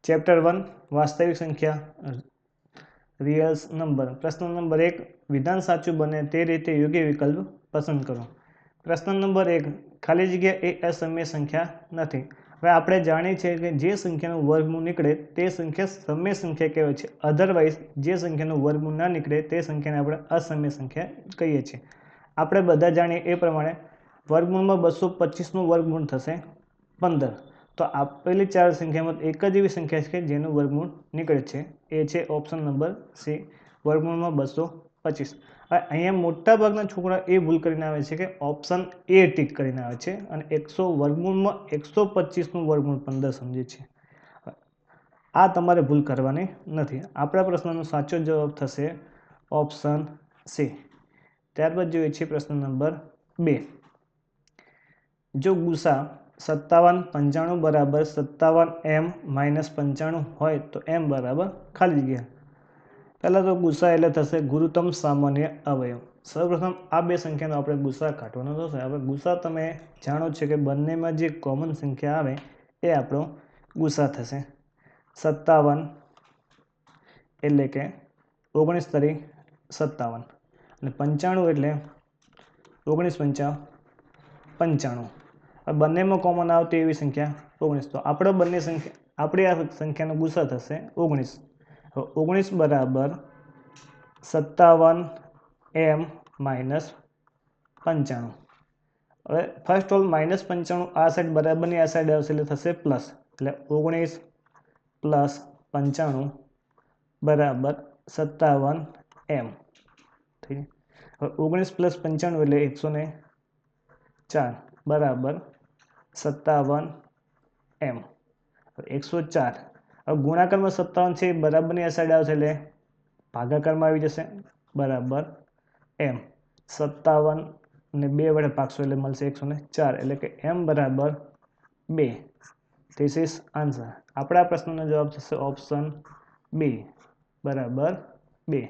Chapter 1 વાસ્તવિક સંખ્યા real number. પ્રશ્ન નંબર 1 વિધાન સાચું બને તે રીતે યોગ્ય વિકલ્પ પસંદ કરો. પ્રશ્ન નંબર 1 ખાલી જગ્યા એ અસમય સંખ્યા નથી. હવે આપણે જાણીએ છીએ કે જે સંખ્યાનું વર્ગમૂળ નીકળે તે સંખ્યા સમય સંખ્યા કહેવાય છે. અધરવાઇઝ જે સંખ્યાનું વર્ગમૂળ ના નીકળે તે સંખ્યાને આપણે અસમય સંખ્યા કહીએ છીએ. આપણે બધા જાણીએ એ પ્રમાણે વર્ગમૂળમાં 225નું વર્ગમૂળ થશે 15. તો આપેલી ચાર સંખ્યામાં એક જ એવી સંખ્યા છે જેનું વર્ગમૂળ નીકળે છે, એ છે ઓપ્શન નંબર સી, વર્ગમૂળમાં 225. હવે અહીંયા મોટાભાગના છોકરા એ ભૂલ કરીને આવે છે કે ઓપ્શન એ ટીક કરીને આવે છે અને 100 વર્ગમૂળમાં 125નું વર્ગમૂળ 15 સમજે છે. આ તમારે ભૂલ કરવાની નથી. આપણા પ્રશ્નનો સાચો જવાબ થશે ઓપ્શન સી. ત્યારબાદ જોઈએ છીએ પ્રશ્ન નંબર 2. જો ગુસા 57 95 બરાબર 57m માઇનસ 95 હોય તો m બરાબર ખાલી જગ્યા. પહેલાં તો ગુસા એટલે થશે ગુરુત્તમ સામાન્ય અવયવ. સૌપ્રથમ આ બે સંખ્યાનો આપણે ગુસા કાઢવાનો થશે. હવે ગુસા તમે જાણો છો કે બંનેમાં જે કોમન સંખ્યા આવે એ આપણો ગુસા થશે. 57 એટલે કે 19 તરી 57 અને 95 એટલે 19 5 95. બંનેમાં કોમન આવતી એવી સંખ્યા 19. તો આપણે આપણી આ સંખ્યાનો ગુસા થશે 19. 19 બરાબર 57m માઇનસ 95. હવે ફર્સ્ટ ઓલ માઇનસ 95 આ સાઈડ બરાબરની આ સાઈડ આવશે એટલે થશે પ્લસ, એટલે 19 પ્લસ 95 બરાબર 57m. ઠીક. હવે 19 પ્લસ 95 એટલે 104 બરાબર 57m. 104. હવે ગુણાકારમાં 57 છે બરાબરની આ સાઈડ આવશે એટલે ભાગાકારમાં આવી જશે બરાબર m. 57 ને 2 વડે ભાગશો એટલે મળશે 104, એટલે કે m બરાબર 2. This is answer. આપણા પ્રશ્નનો જવાબ થશે ઓપ્શન બી બરાબર 2.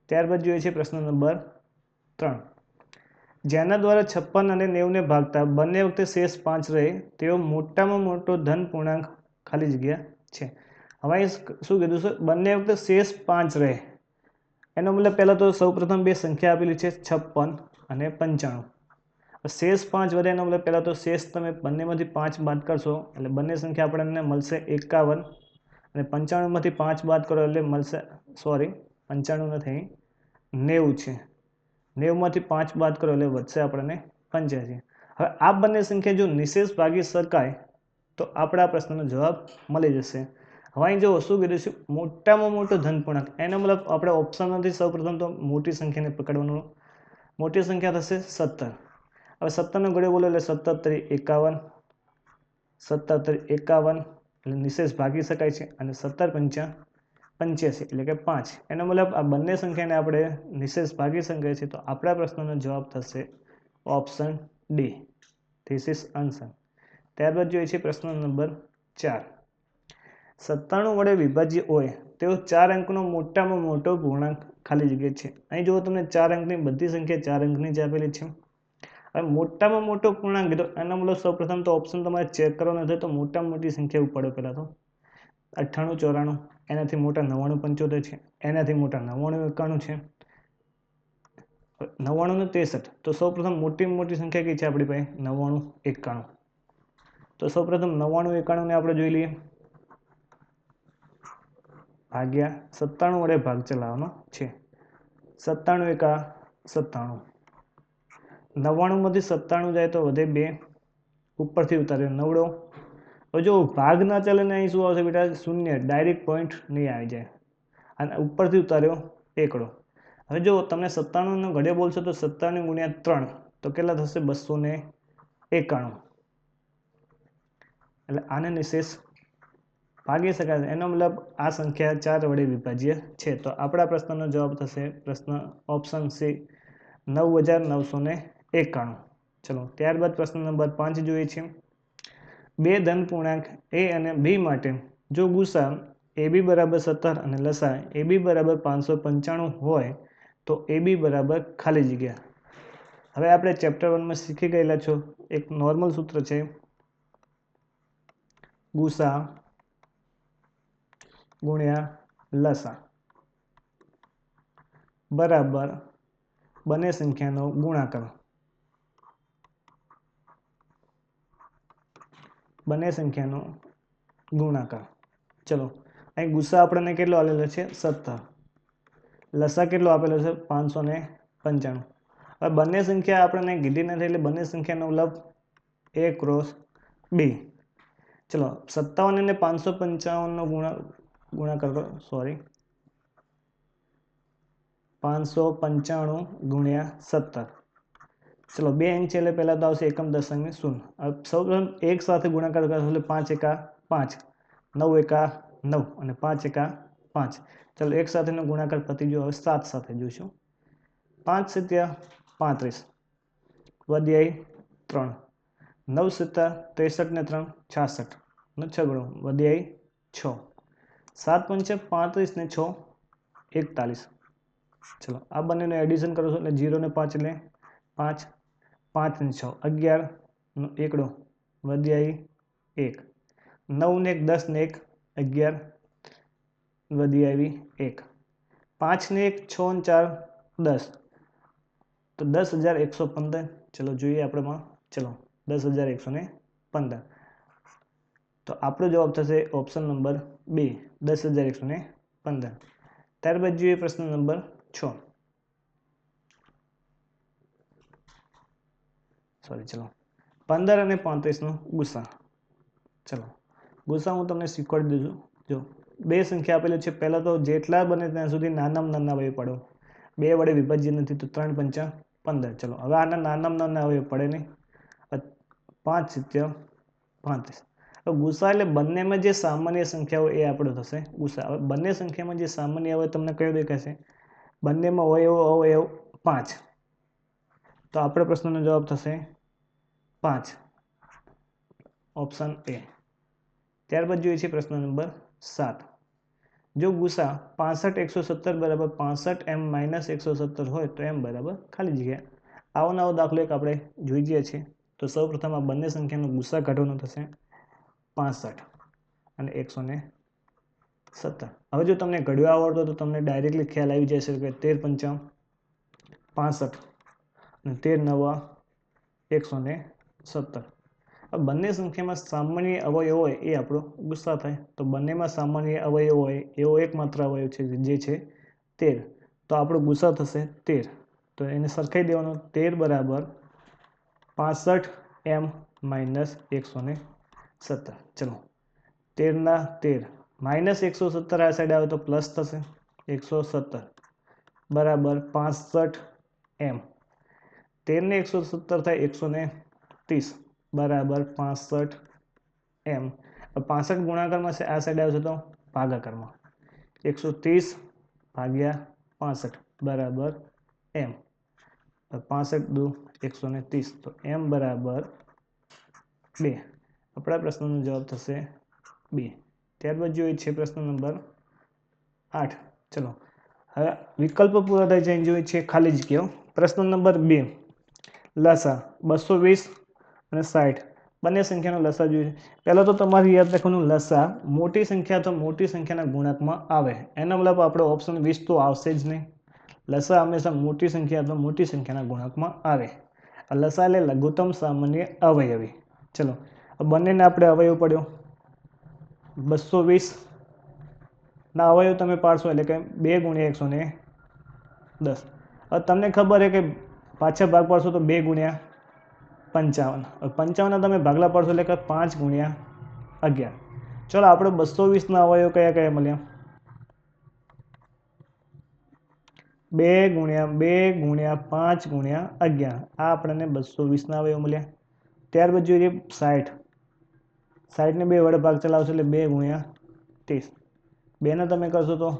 ત્યારબાદ જોઈએ છે પ્રશ્ન નંબર 3. જેના દ્વારા 56 અને 90 ને ભાગતા બંને વખતે શેષ 5 રહે તેવો મોટામાં મોટો ધન પૂર્ણાંક ખાલી જગ્યા છે. હવે શું કીધું છે? બંને વખતે શેષ 5 રહે. એનો મતલબ પહેલાં તો સૌપ્રથમ બે સંખ્યા આપેલી છે 56 અને 95. શેષ 5 વધે એનો મતલબ પહેલાં તો શેષ તમે બંનેમાંથી 5 બાદ કરશો એટલે બંને સંખ્યા આપણને મળશે 51 અને 95માંથી 5 બાદ કરો એટલે મળશે 95 નથી 90 છે. 90માંથી 5 બાદ કરો એટલે વધશે આપણને 85. હવે આ બંને સંખ્યા જો નિશેષ ભાગી શકાય તો આપણા પ્રશ્નનો જવાબ મળી જશે. હવે અહીં જો શું કીધું છે? મોટામાં મોટો ધન પૂર્ણાંક. એનો મતલબ આપણે ઓપ્શનમાંથી સૌપ્રથમ તો મોટી સંખ્યાને પકડવાનું. મોટી સંખ્યા થશે 17. હવે 17નો ઘડિયો બોલો એટલે 17 તરી 51, 17 તરી 51 એટલે નિશેષ ભાગી શકાય છે અને 17 પંચા 85 એટલે કે 5. એનો મતલબ આ બંને સંખ્યાને આપણે નિશેષ ભાગી શકાય છે. તો આપણા પ્રશ્નનો જવાબ થશે option D. This is answer. ત્યારબાદ જોઈએ છે પ્રશ્ન નંબર 4. 97 વડે વિભાજ્ય હોય તેવો 4 અંકનો મોટામાં મોટો પૂર્ણાંક ખાલી જગ્યા છે. અહીં જુઓ તમને 4 અંકની બધી સંખ્યા 4 અંકની જ આપેલી છે. હવે મોટામાં મોટો પૂર્ણાંક કીધો એનો મતલબ સૌપ્રથમ તો ઓપ્શન તમારે ચેક કરવાનો છે. તો મોટામાં મોટી સંખ્યા ઉપાડો પહેલાં તો 98 94, એનાથી મોટા 99 75 છે, એનાથી મોટા 99 91 છે, 99 ને 63. તો સૌપ્રથમ મોટી સંખ્યા કઈ છે આપણી પાસે? 99 91. તો સૌપ્રથમ 99 91 ને આપણે જોઈ લઈએ. ભાગ્યા 97 વડે ભાગ ચલાવવાનો છે. 97 એકા 97. 99માંથી 97 જાય તો વધે 2, ઉપરથી ઉતાર્યો 9. હવે જો ભાગ ના ચાલે ને અહીં શું આવશે બેટા? શૂન્ય. ડાયરેક્ટ પોઈન્ટ નહીં આવી જાય અને ઉપરથી ઉતાર્યો 1. હવે જો તમને 97નો ઘડિયો બોલશો તો 97 ગુણ્યા 3 તો કેટલા થશે? 291. એટલે આને નિશેષ ભાગી શકાય. એનો મતલબ આ સંખ્યા 4 વડે વિભાજ્ય છે. તો આપણા પ્રશ્નનો જવાબ થશે પ્રશ્ન ઓપ્શન સી 9991. ચલો ત્યારબાદ પ્રશ્ન નંબર 5 જોઈએ છે. બે ધન પૂર્ણાંક એ અને બી માટે જો ગુસા AB બરાબર 17 અને લસા AB બરાબર 595 હોય તો AB બરાબર ખાલી જગ્યા. હવે આપણે ચેપ્ટર 1માં શીખી ગયેલા છો એક નોર્મલ સૂત્ર છે ગુસા ગુણ્યા લસા બરાબર બંને સંખ્યાનો ગુણાકાર. બંને સંખ્યાનો ગુણાકાર. ચલો અહીં ગુસ્સા આપણને કેટલો આવેલો છે 17, લસા કેટલો આપેલો છે 595. હવે બંને સંખ્યા આપણને કીધી નથી એટલે બંને સંખ્યાનો લબ a ક્રોસ b. ચલો 57 અને 555 નો ગુણાકાર કરો. સોરી 595 ગુણ્યા 17. ચલો 2 અંક છે એટલે પહેલા તો આવશે એકમ દશાંશની શૂન્ય. હવે સૌપ્રથમ એક સાથે ગુણાકાર કરશો એટલે 5 એકા 5, 9 એકા 9 અને 5 એકા 5. ચલો એક સાથેનો ગુણાકાર પતી ગયો. હવે 7 સાથે જોઈશું. 5 સત્યા 35 વધ્યા 3, 9 સત્તા 63 ને 3 66 નો છગડો વધ્યા 6, 7 પંચે 35 ને 6 41. ચલો આ બંનેને એડિશન કરો છો એટલે 0 ને 5 એટલે 5, 5 ને 6 11 નો એકડો વધ્યા 1, 9 ને 1 10 ને 1 11 વધી આવી 1, 5 ને 1 6 ને 4 10 તો 10,115. ચલો જોઈએ આપણે ચલો 10,115. તો આપણો જવાબ થશે ઓપ્શન નંબર 2 10,115. ત્યારબાદ જોઈએ પ્રશ્ન નંબર 6. સોરી ચલો 15 અને 35 નો ગુસા. ચલો ગુસા હું તમને શીખવાડી દઉં છું. જો બે સંખ્યા આપેલી છે, પહેલા તો જેટલા બને ત્યાં સુધી નાનામાં નાના અવયવ પાડો. 2 વડે વિભાજ્ય નથી તો 3 પંચા 15. ચલો હવે આના નાનામાં નાના અવયવ પડે નહીં. 5 સત્યા 35. હવે ગુસા એટલે બંનેમાં જે સામાન્ય સંખ્યા હોય એ આપણો થશે ગુસા. હવે બંને સંખ્યામાં જે સામાન્ય અવયવ તમને કયો દેખાશે? બંનેમાં અવયવ 5. તો આપણે પ્રશ્નનો જવાબ થશે 5, ઓપ્શન એ. ત્યારબાદ જોઈએ છે પ્રશ્ન નંબર 7. જો ગુસા 65 117 બરાબર 65 m માઇનસ 117 હોય તો m બરાબર ખાલી જગ્યા. આવો નવો દાખલો એક આપણે જોઈ ગયા છીએ. તો સૌપ્રથમ આ બંને સંખ્યાનો ગુસા કાઢવાનો થશે 65 અને 117. હવે જો તમને ઘડવા આવડતો તો તમને ડાયરેક્ટલી ખ્યાલ આવી જશે કે 13 પંચા 65 અને 13 નવા 117. બંને સંખ્યામાં સામાન્ય અવયવ હોય એ આપણો ગુસ્સા થાય. તો બંનેમાં સામાન્ય અવયવ હોય એવો એકમાત્ર અવયવ છે જે છે 13. તો આપણો ગુસ્સા થશે 13. તો એને સરખાઈ દેવાનો. 13 બરાબર 65 m માઇનસ 117. ચલો 13 ના 13 માઇનસ 117 આ સાઈડ આવે તો પ્લસ થશે 117 બરાબર 65 m. 13 ને 117 થાય 130 બરાબર 65 m. 65 ગુણાકારમાં છે, આ સાઈડ આવશે તો ભાગાકારમાં 130 ભાગ્યા 65 બરાબર m. 65 દુ 130 તો m બરાબર 2. આપણા પ્રશ્નનો જવાબ થશે 2. ત્યારબાદ જોઈએ છે પ્રશ્ન નંબર 8. ચલો હવે વિકલ્પ પૂરા થાય છે. જોઈએ છે ખાલી જગ્યાઓ. પ્રશ્ન નંબર 2. લસા 220 અને 60 બંને સંખ્યાનો લસા જોઈએ. પહેલાં તો તમારે યાદ રાખવાનું લસા મોટી સંખ્યા તો મોટી સંખ્યાના ગુણાંકમાં આવે. એનો મતલબ આપણો ઓપ્શન 20 તો આવશે જ નહીં. લસા હંમેશા મોટી સંખ્યા તો મોટી સંખ્યાના ગુણાંકમાં આવે. લસા એટલે લઘુત્તમ સામાન્ય અવયવી. ચલો બંનેને આપણે અવયવ પડ્યો 220 ના અવયવ તમે પાડશો એટલે કે 2 ગુણ્યા 110. હવે તમને ખબર છે કે પાછા ભાગ પાડશો તો 2 ગુણ્યા 55. 55 તમે ભાગલા પાડશો એટલે કે 5 ગુણ્યા 11. ચલો આપણે 220 ના અવયવ કયા કયા મળ્યા? 2 ગુણ્યા 2 ગુણ્યા 5 ગુણ્યા 11. આ આપણને 220 ના અવયવ મળ્યા. ત્યારબાદ જોઈએ 60. 60 ને 2 વડે ભાગ ચલાવશો એટલે 2 ગુણ્યા 30. 2 ને તમે કરશો તો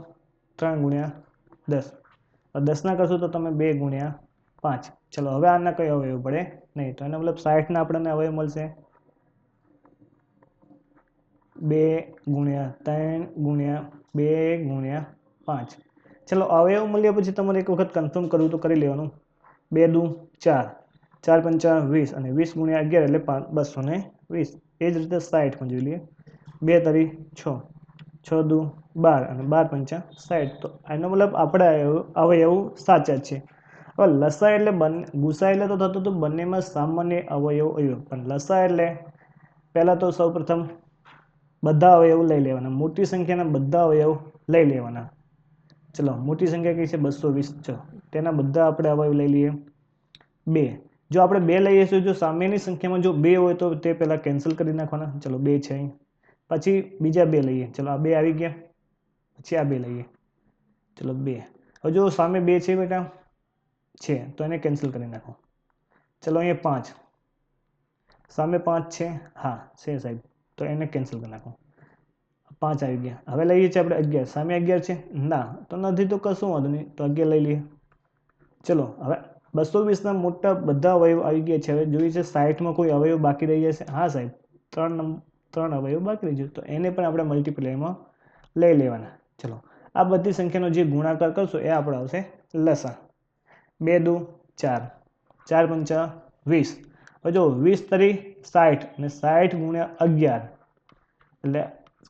3 ગુણ્યા 10. 10 ના કરશો તો તમે 2 ગુણ્યા 5. ચલો હવે આના કઈ અવયવ પડે નહીં. તો એનો મતલબ 60 ના આપણને અવયવ મળશે 2 ગુણ્યા 3 ગુણ્યા 2 ગુણ્યા 5. ચલો અવયવ મળ્યા પછી તમારે એક વખત કન્ફર્મ કરવું તો કરી લેવાનું. 2 દુ 4, 4 પંચા 20 અને 20 ગુણ્યા 11 એટલે 220. એ જ રીતે 60 માં જોઈ લઈએ. 2 તરી 6, 6 દુ 12 અને 12 પંચા 60. તો એનો મતલબ આપણે અવયવ સાચા છે. હવે લસા એટલે ગુસા એટલે તો થતું હતું બંનેમાં સામાન્ય અવયવ આવ્યો, પણ લસા એટલે પહેલાં તો સૌપ્રથમ બધા અવયવ લઈ લેવાના, મોટી સંખ્યાના બધા અવયવ લઈ લેવાના. ચલો, મોટી સંખ્યા કઈ છે? 220. ચલો, તેના બધા આપણે અવયવ લઈ લઈએ. 2. જો આપણે 2 લઈએ છીએ, જો સામેની સંખ્યામાં જો 2 હોય તો તે પહેલાં કેન્સલ કરી નાખવાના. ચલો, 2 છે અહીં. પછી બીજા 2 લઈએ. ચલો, આ 2 આવી ગયા. પછી આ 2 લઈએ. ચલો, 2. હવે જો સામે 2 છે બેટા, છે તો એને કેન્સલ કરી નાખો. ચલો, અહીંયા 5. સામે 5 છે? હા છે સાહેબ, તો એને કેન્સલ કરી નાખો. 5 આવી ગયા. હવે લઈએ છીએ આપણે 11. સામે 11 છે? ના, તો નથી તો કશું વાંધો નહીં, તો 11 લઈ લઈએ. ચલો, હવે 220ના મોટા બધા અવયવ આવી ગયા છે. હવે જોઈએ છે 60માં કોઈ અવયવ બાકી રહી જશે? હા સાહેબ, 3 અવયવ બાકી રહી જશે, તો એને પણ આપણે મલ્ટીપ્લાયમાં લઈ લેવાના. ચલો, આ બધી સંખ્યાનો જે ગુણાકાર કરશો એ આપણો આવશે લસા. 2 દુ 4, 4 પંચા 20. હવે જો 20 તરી 60 અને 60 ગુણ્યા 11 એટલે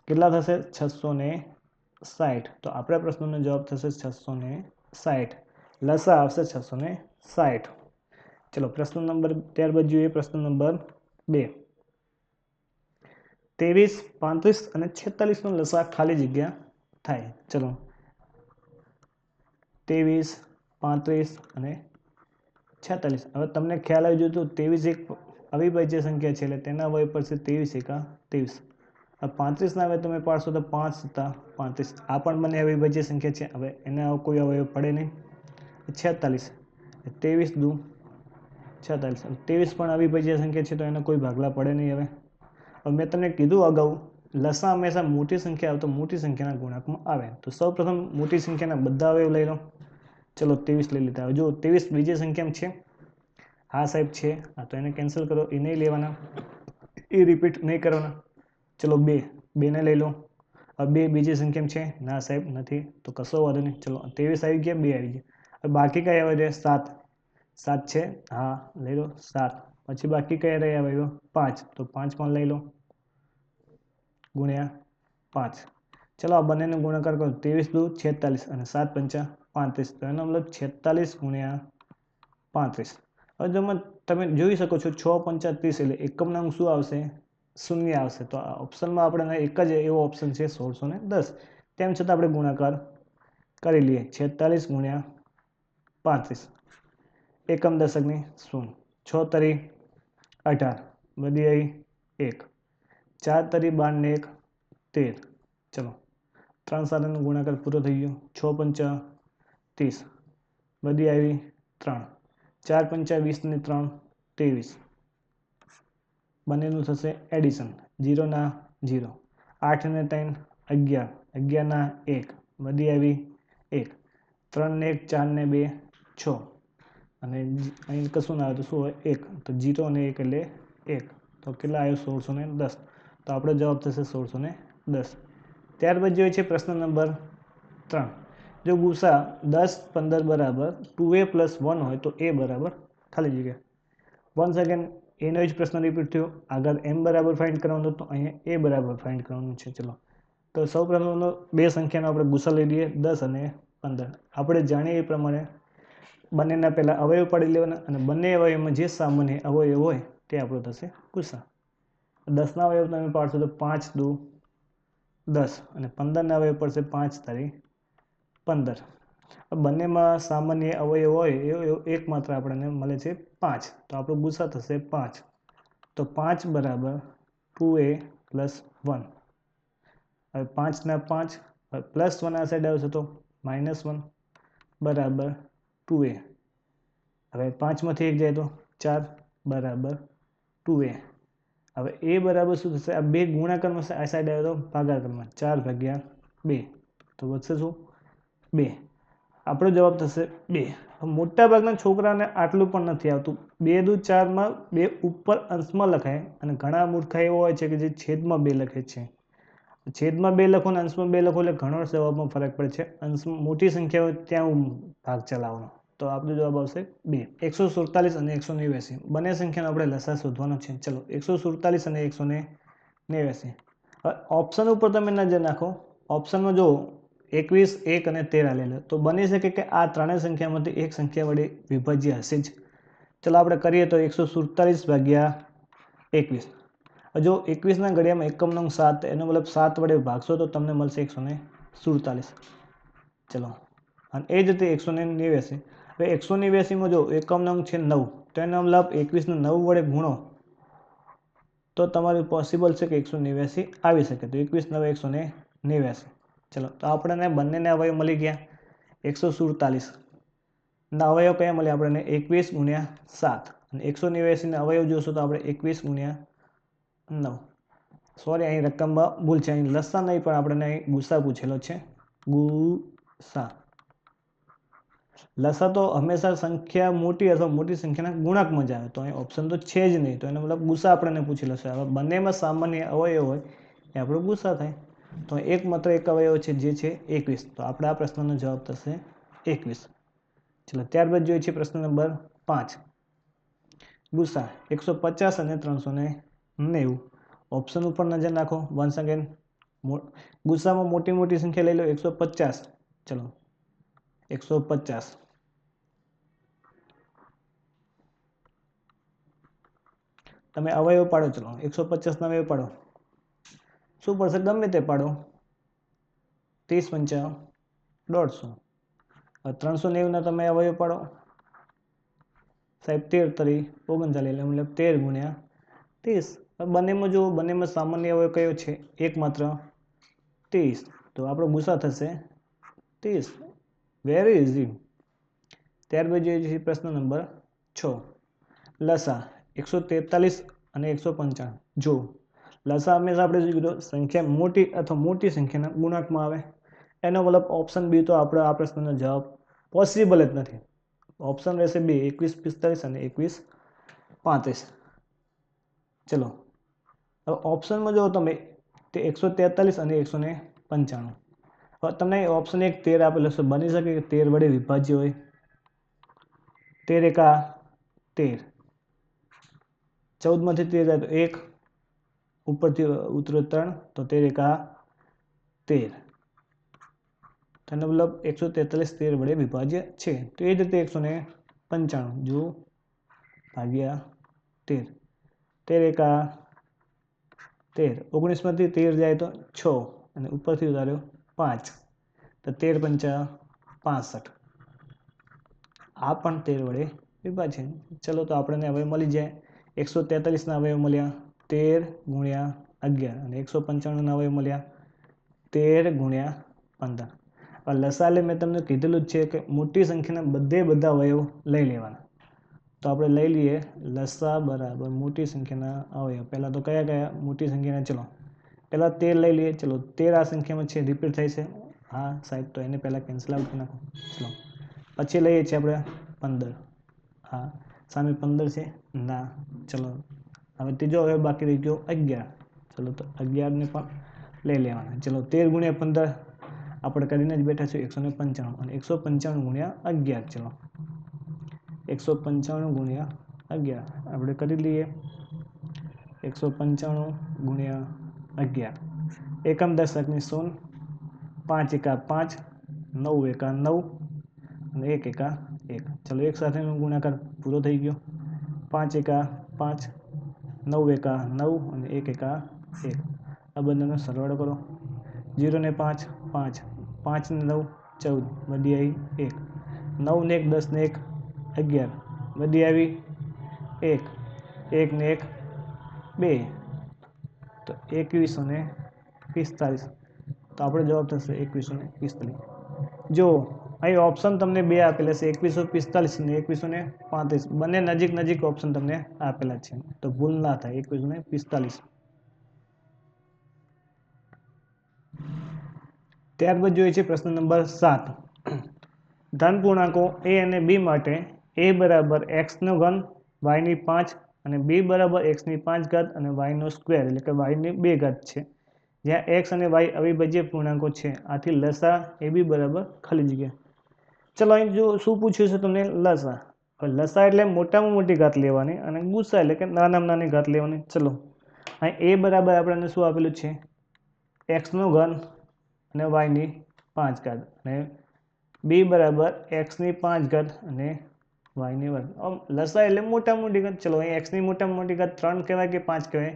કેટલા થશે? 660. તો આપણા પ્રશ્નનો જવાબ થશે 660. લસા આવશે 660. ચલો, પ્રશ્ન નંબર ત્યારબાદ જોઈએ પ્રશ્ન નંબર 2. 23, 35 અને 46નો લસા ખાલી જગ્યા થાય. ચલો, 23, 35 અને 46. હવે તમને ખ્યાલ આવી ગયો તો 23 એક અવિભાજ્ય સંખ્યા છે, એટલે તેના અવયવ પડશે 23 એકા 23. હવે 35ના હવે તમે પાડશો તો 5 + 35. આ પણ બંને અવિભાજ્ય સંખ્યા છે. હવે એના કોઈ અવયવ પડે નહીં. 46, 23 દુ 46. 23 પણ અવિભાજ્ય સંખ્યા છે, તો એના કોઈ ભાગલા પડે નહીં. હવે મેં તમને કીધું અગાઉ, લસા હંમેશા મોટી સંખ્યા આવે તો મોટી સંખ્યાના ગુણાંકમાં આવે. તો સૌપ્રથમ મોટી સંખ્યાના બધા અવયવ લઈ લો. ચલો, 23 લઈ લીધા. જો 23 બીજી સંખ્યામાં છે? હા સાહેબ છે. હા, તો એને કેન્સલ કરો, એ નહીં લેવાના, એ રિપીટ નહીં કરવાના. ચલો, 2 ને લઈ લો. હવે 2 બીજી સંખ્યામાં છે? ના સાહેબ નથી, તો કશો વાંધો નહીં. ચલો, 23 આવી ગયા, 2 આવી ગયા. હવે બાકી કઈ આવે છે? 7. 7 છે? હા, લઈ લો 7. પછી બાકી કયા રહ્યા આવ્યો? 5. તો 5 પણ લઈ લો ગુણ્યા 5. ચલો, આ બંનેનો ગુણાકાર કરો. 23 દુ 46 અને 7 પંચા 35. તો એનો મતલબ 46 ગુણ્યા 35. હવે જો તમે જોઈ શકો છો 6 પંચા 30 એટલે એકમના અંક શું આવશે? શૂન્ય આવશે. તો આ ઓપ્શનમાં આપણે એક જ એવો ઓપ્શન છે 1610. તેમ છતાં આપણે ગુણાકાર કરી લઈએ. 46 ગુણ્યા 35. એકમ દશકની શૂન્ય. 6 તરી 18, વધી આવી 1. 4 તરી 12 ને 1 13. ચલો, 3 સાથેનો ગુણાકાર પૂરો થઈ ગયો. 6 પંચા 30, વધી આવી 3. 4 પંચા 20 ને 3 23. બંનેનું થશે એડિશન. 0 ના 0. 8 ને 3 11. 11 ના 1, વધી આવી 1. 3 ને 1 4 ને 2 6. અને અહીં કશું ના આવે તો શું હોય? 1. તો 0 અને 1 એટલે 1. તો કેટલા આવ્યો? 1610. તો આપણો જવાબ થશે 1610. ત્યારબાદ જોઈએ છે પ્રશ્ન નંબર 3. જો ગુસા 10, 15 બરાબર 2a + 1 હોય તો a બરાબર ખાલી જગ્યા. વન સેકન્ડ, એનો જ પ્રશ્ન રિપીટ થયો. આગળ m બરાબર ફાઇન્ડ કરવાનું, તો અહીંયા a બરાબર ફાઇન્ડ કરવાનું છે. ચલો, તો સૌપ્રથમ બે સંખ્યાનો આપણે ગુસા લઈ લઈએ, 10 અને 15. આપણે જાણીએ એ પ્રમાણે બંનેના પહેલાં અવયવ પાડી લેવાના અને બંને અવયવમાં જે સામાન્ય અવયવ હોય તે આપણો થશે ગુસા. 10ના અવયવ તમે પાડશો તો 5 દુ 10 અને 15ના અવયવ પડશે 5 તારી 15. બંનેમાં સામાન્ય અવયવ હોય એ એકમાત્ર આપણને મળે છે 5. તો આપણો ગુસા થશે 5. તો 5 બરાબર 2a + 1. હવે 5ના 5, +1 આ સાઈડ આવશે તો -1 બરાબર 2a. હવે 5માંથી 1 જાય તો 4 બરાબર 2a. હવે a બરાબર શું થશે? આ બે ગુણાકારમાં આ સાઈડ આવે તો ભાગાકારમાં 4/2. તો વધશે શું? 2. આપણો જવાબ થશે 2. મોટાભાગના છોકરાને આટલું પણ નથી આવતું. 2 દુ 4માં 2 ઉપર અંશમાં લખાય અને ઘણા મૂર્ખા એવો હોય છે કે જે છેદમાં 2 લખે છે. છેદમાં 2 લખો અને અંશમાં 2 લખો એટલે ઘણો જવાબમાં ફરક પડે છે. અંશ મોટી સંખ્યા હોય ત્યાં ભાગ ચલાવવાનો. તો આપણો જવાબ આવશે 2. 147 અને 189 બંને સંખ્યાનો આપણે લસા શોધવાનો છે. ચલો, 147 અને 189. હવે ઓપ્શન ઉપર તમે નજર નાખો. ઓપ્શનમાં જો 21, 1 અને 13 આલેલું તો બની શકે કે આ ત્રણેય સંખ્યામાંથી એક સંખ્યા વડે વિભાજ્ય હશે જ. ચલો આપણે કરીએ તો 147 ભાગ્યા 21. જો 21ના ઘડિયામાં એકમ નંગ 7 એનો મતલબ 7 વડે ભાગશો તો તમને મળશે 147. ચલો અને એ જ રીતે 189. હવે 189માં જો એકમ નંગ છે 9 તો એનો મતલબ 21ને 9 વડે ગુણો તો તમારું પોસિબલ છે કે 189 આવી શકે. તો 21 9 189. ચલો તો આપણને બંનેને અવયવ મળી ગયા 147. ના અવયવ કયા મળે આપણને 21 ગુણ્યા 7 અને 189ના અવયવ જોશો તો આપણે 21 ગુણ્યા 9. સોરી અહીં રકમમાં ભૂલ છે, અહીં લસા નહીં પણ આપણને અહીં ગુસા પૂછેલો છે. ગુસા. લસા તો હંમેશા સંખ્યા મોટી અથવા મોટી સંખ્યાના ગુણાંકમાં જ આવે, તો અહીં ઓપ્શન તો છે જ નહીં, તો એનો મતલબ ગુસા આપણને પૂછેલો છે. હવે બંનેમાં સામાન્ય અવયવ હોય એ આપણો ગુસા થાય. તો માત્ર એક અવયવ છે જે છે 21. તો આપણે આ પ્રશ્નનો જવાબ થશે 21. ચલો ત્યારબાદ જોઈએ છે પ્રશ્ન નંબર 5. ગુસા 150 અને 390. ઓપ્શન ઉપર નજર નાખો. વન્સ અગેન ગુસામાં મોટી સંખ્યા લઈ લો 150. ચલો 150. તમે અવયવ પાડો. ચલો 150 ના અવયવ પાડો. શું પડશે? ગમે તે પાડો. 30 પંચા 150. 390 ના તમે અવયવ પાડો સાહેબ. 13 તરી 39 મતલબ 13 ગુણ્યા 30. બંનેમાં જો બંનેમાં સામાન્ય અવયવ કયો છે? એક માત્ર 30. તો આપણો ગુસા થશે 30. Very easy. ત્યારબાદ જોઈએ છે પ્રશ્ન નંબર 6. લસા 143 અને 195. જો લસા હંમેશા આપણે શું કીધું? સંખ્યા મોટી અથવા મોટી સંખ્યાના ગુણાંકમાં આવે. એનો મતલબ ઓપ્શન બી તો આપણે આ પ્રશ્નનો જવાબ પોસિબલ જ નથી. ઓપ્શન રહેશે 2, 21 45 અને 21 35. ચલો હવે ઓપ્શનમાં જો તમે તે 143 અને 195. હવે તમને ઓપ્શન 1 13 આપેલો છે. બની શકે કે 13 વડે વિભાજ્ય હોય. 13 એકા 13. 14 માંથી 13 જાય તો 1, ઉપરથી ઉતરો 3, તો 13 એકા 13. તેનો મતલબ 143 13 વડે વિભાજ્ય છે. તો એ જ રીતે 195 જો ભાગ્યા 13. 13 એકા 13. 19 માંથી 13 જાય તો 6 અને ઉપરથી ઉતાર્યો 5, તો 13 પંચા 65. આ પણ 13 વડે વિભાજ્ય. ચલો તો આપણને હવે મળી જાય 143ના અવયવ મળ્યા 13 ગુણ્યા 11 અને 195ના અવયવ મળ્યા 13 ગુણ્યા 15. લસાલે મેં તમને કીધેલું જ છે કે મોટી સંખ્યાના બધા અવયવ લઈ લેવાના. તો આપણે લઈ લઈએ લસા બરાબર મોટી સંખ્યાના અવયવ. પહેલાં તો કયા મોટી સંખ્યાના? ચલો પહેલાં 13 લઈ લઈએ. ચલો 13 આ સંખ્યામાં છે, રિપીટ થાય છે. હા સાહેબ, તો એને પહેલાં કેન્સલ આઉટ કરી નાખો. ચલો પછી લઈએ છીએ આપણે 15. હા સામે 15 છે ના. ચલો હવે ત્રીજો અવયવ બાકી રહી ગયો 11. ચલો તો 11ને પણ લઈ લેવાના. ચલો 13 ગુણ્યા 15 આપણે કરીને જ બેઠા છીએ 195 અને 195 ગુણ્યા 11. ચલો 195 ગુણ્યા 11 આપણે કરી લઈએ. 195 ગુણ્યા 11. એકમ દશકની 0, 5 એકા 5, 9 એકા 9 અને 1 એકા 1. ચલો એક સાથેનો ગુણાકાર પૂરો થઈ ગયો. 5 એકા 5, 9 એકા 9 અને 1 એકા 1. આ બંનેનો સરવાળો કરો. 0 ને 5 5, 5 ને 9 14, વધી આવી 1, 9 ને 1 10 ને 1 11, વધી આવી 1, 1 ને 1 2, તો 2145. તો આપણો જવાબ થશે 2145. જો અહીં ઓપ્શન તમને બે આપેલા છે 2145 ને 2135. બંને નજીક ઓપ્શન તમને આપેલા છે, તો ભૂલ ના થાય. 2145. ત્યારબાદ જોઈએ છે પ્રશ્ન નંબર 7. ધન પૂર્ણાંકો a અને b માટે a બરાબર x નો ઘન y ની 5 અને b બરાબર x ની 5 ઘાત અને y નો સ્ક્વેર એટલે કે y ની 2 ઘાત છે, જ્યાં x અને y અવિભાજ્ય પૂર્ણાંકો છે. આથી લસા ab બરાબર ખાલી જગ્યા. ચલો અહીં જો શું પૂછ્યું છે તમને? લસા. લસા એટલે મોટામાં મોટી ઘાત લેવાની અને ગુસા એટલે કે નાનામાં નાની ઘાત લેવાની. ચલો અહીં a બરાબર આપણને શું આપેલું છે? x નો ઘન અને વાયની 5 ઘાત અને બી બરાબર એક્સની 5 ઘાત અને વાયની વર્ગ. લસા એટલે મોટા મોટી ઘાત. ચલો અહીં એક્સની મોટા મોટી ઘાત 3 કહેવાય કે 5 કહેવાય?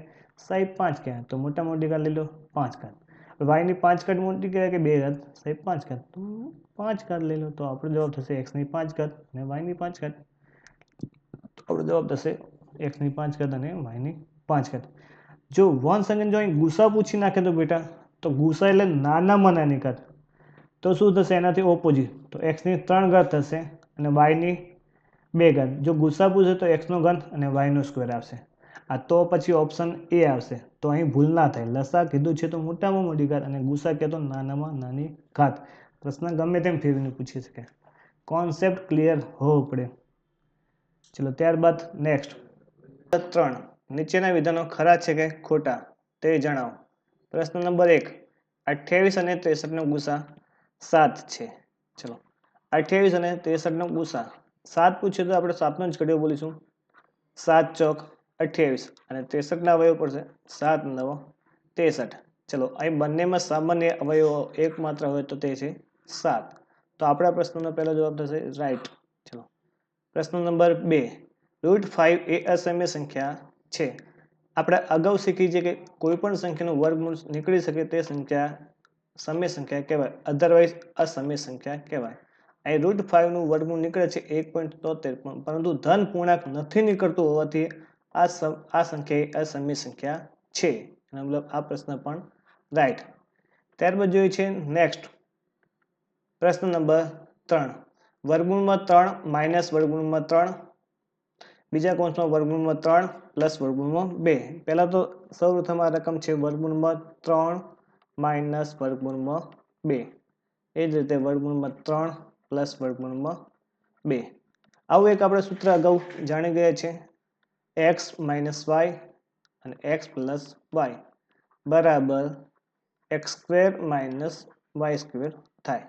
સાહેબ 5 કહેવાય. તો મોટા મોટી ઘાત લઈ લો 5 ઘાત. વાયની 5 ઘાત મોટી કહેવાય કે 2 ઘાત? સાહેબ 5 ઘાત. તો 5 ઘાત લઈ લો. તો આપણો જવાબ થશે એક્સની 5 ઘાત અને વાયની 5 ઘાત. તો આપણો જવાબ થશે એક્સની 5 ઘાત અને વાયની 5 ઘાત. જો વન સેકન્ડ જો અહીં ગુસા પૂછી નાખે તો બેટા, તો ગુસા એટલે નાનામાં નાની ઘાત. તો શું થશે એનાથી ઓપોઝિટ? તો એક્સની 3 ઘાત થશે અને વાયની 2 ઘાત. જો ગુસા પૂછે તો એક્સનો ઘન અને વાયનો સ્ક્વેર આવશે. આ તો પછી ઓપ્શન એ આવશે. તો અહીં ભૂલ ના થાય. લસા કીધું છે તો મોટામાં મોટી ઘાત અને ગુસા કહેતો નાનામાં નાની ઘાત. પ્રશ્ન ગમે તેમ ફેરવીને પૂછી શકે. કોન્સેપ્ટ ક્લિયર હોવો પડે. ચલો ત્યારબાદ નેક્સ્ટ 3. નીચેના વિધાનો ખરા છે કે ખોટા તે જણાવો. પ્રશ્ન નંબર 1. 28 અને 63 નો ગુસા 7 છે. ચલો 28 અને 63 નો ગુસા 7 પૂછે તો આપણે 7 નો જ ઘડિયો બોલીશું. 7 ચોક 28 અને 63 ના અવયવ પડશે 7 9 63. ચલો અહીં બંનેમાં સામાન્ય અવયવો એકમાત્ર હોય તો તે છે 7. તો આપણા પ્રશ્નનો પહેલો જવાબ થશે રાઈટ. ચલો પ્રશ્ન નંબર 2. √5 એ અસમય સંખ્યા છે. આપણે અગાઉ શીખી છે કે કોઈ પણ સંખ્યાનું વર્ગમૂળ નીકળી શકે તે સંખ્યા સમય સંખ્યા કહેવાય, અધરવાઇઝ અસમય સંખ્યા કહેવાય. અહીં √5 નું વર્ગમૂળ નીકળે છે 1.73, પરંતુ ધન પૂર્ણાંક નથી નીકળતું હોવાથી આ સંખ્યા અસમય સંખ્યા છે. મતલબ આ પ્રશ્ન પણ રાઈટ. ત્યારબાદ જોઈએ છે નેક્સ્ટ પ્રશ્ન નંબર 3. વર્ગમૂળમાં 3 માઇનસ વર્ગમૂળમાં 3, બીજા કૌંસમાં વર્ગમૂળમાં 3 પ્લસ વર્ગમૂળમાં 2. પહેલા તો સૌપ્રથમ આ રકમ છે વર્ગમૂળમાં 3 માઇનસ વર્ગમૂળમાં 2. એ જ રીતે વર્ગમૂળમાં 3 પ્લસ વર્ગમૂળમાં 2. આવું એક આપણે સૂત્ર અગાઉ જાણી ગયા છે. એક્સ માઇનસ વાય અને એક્સ પ્લસ વાય બરાબર x square minus y square થાય.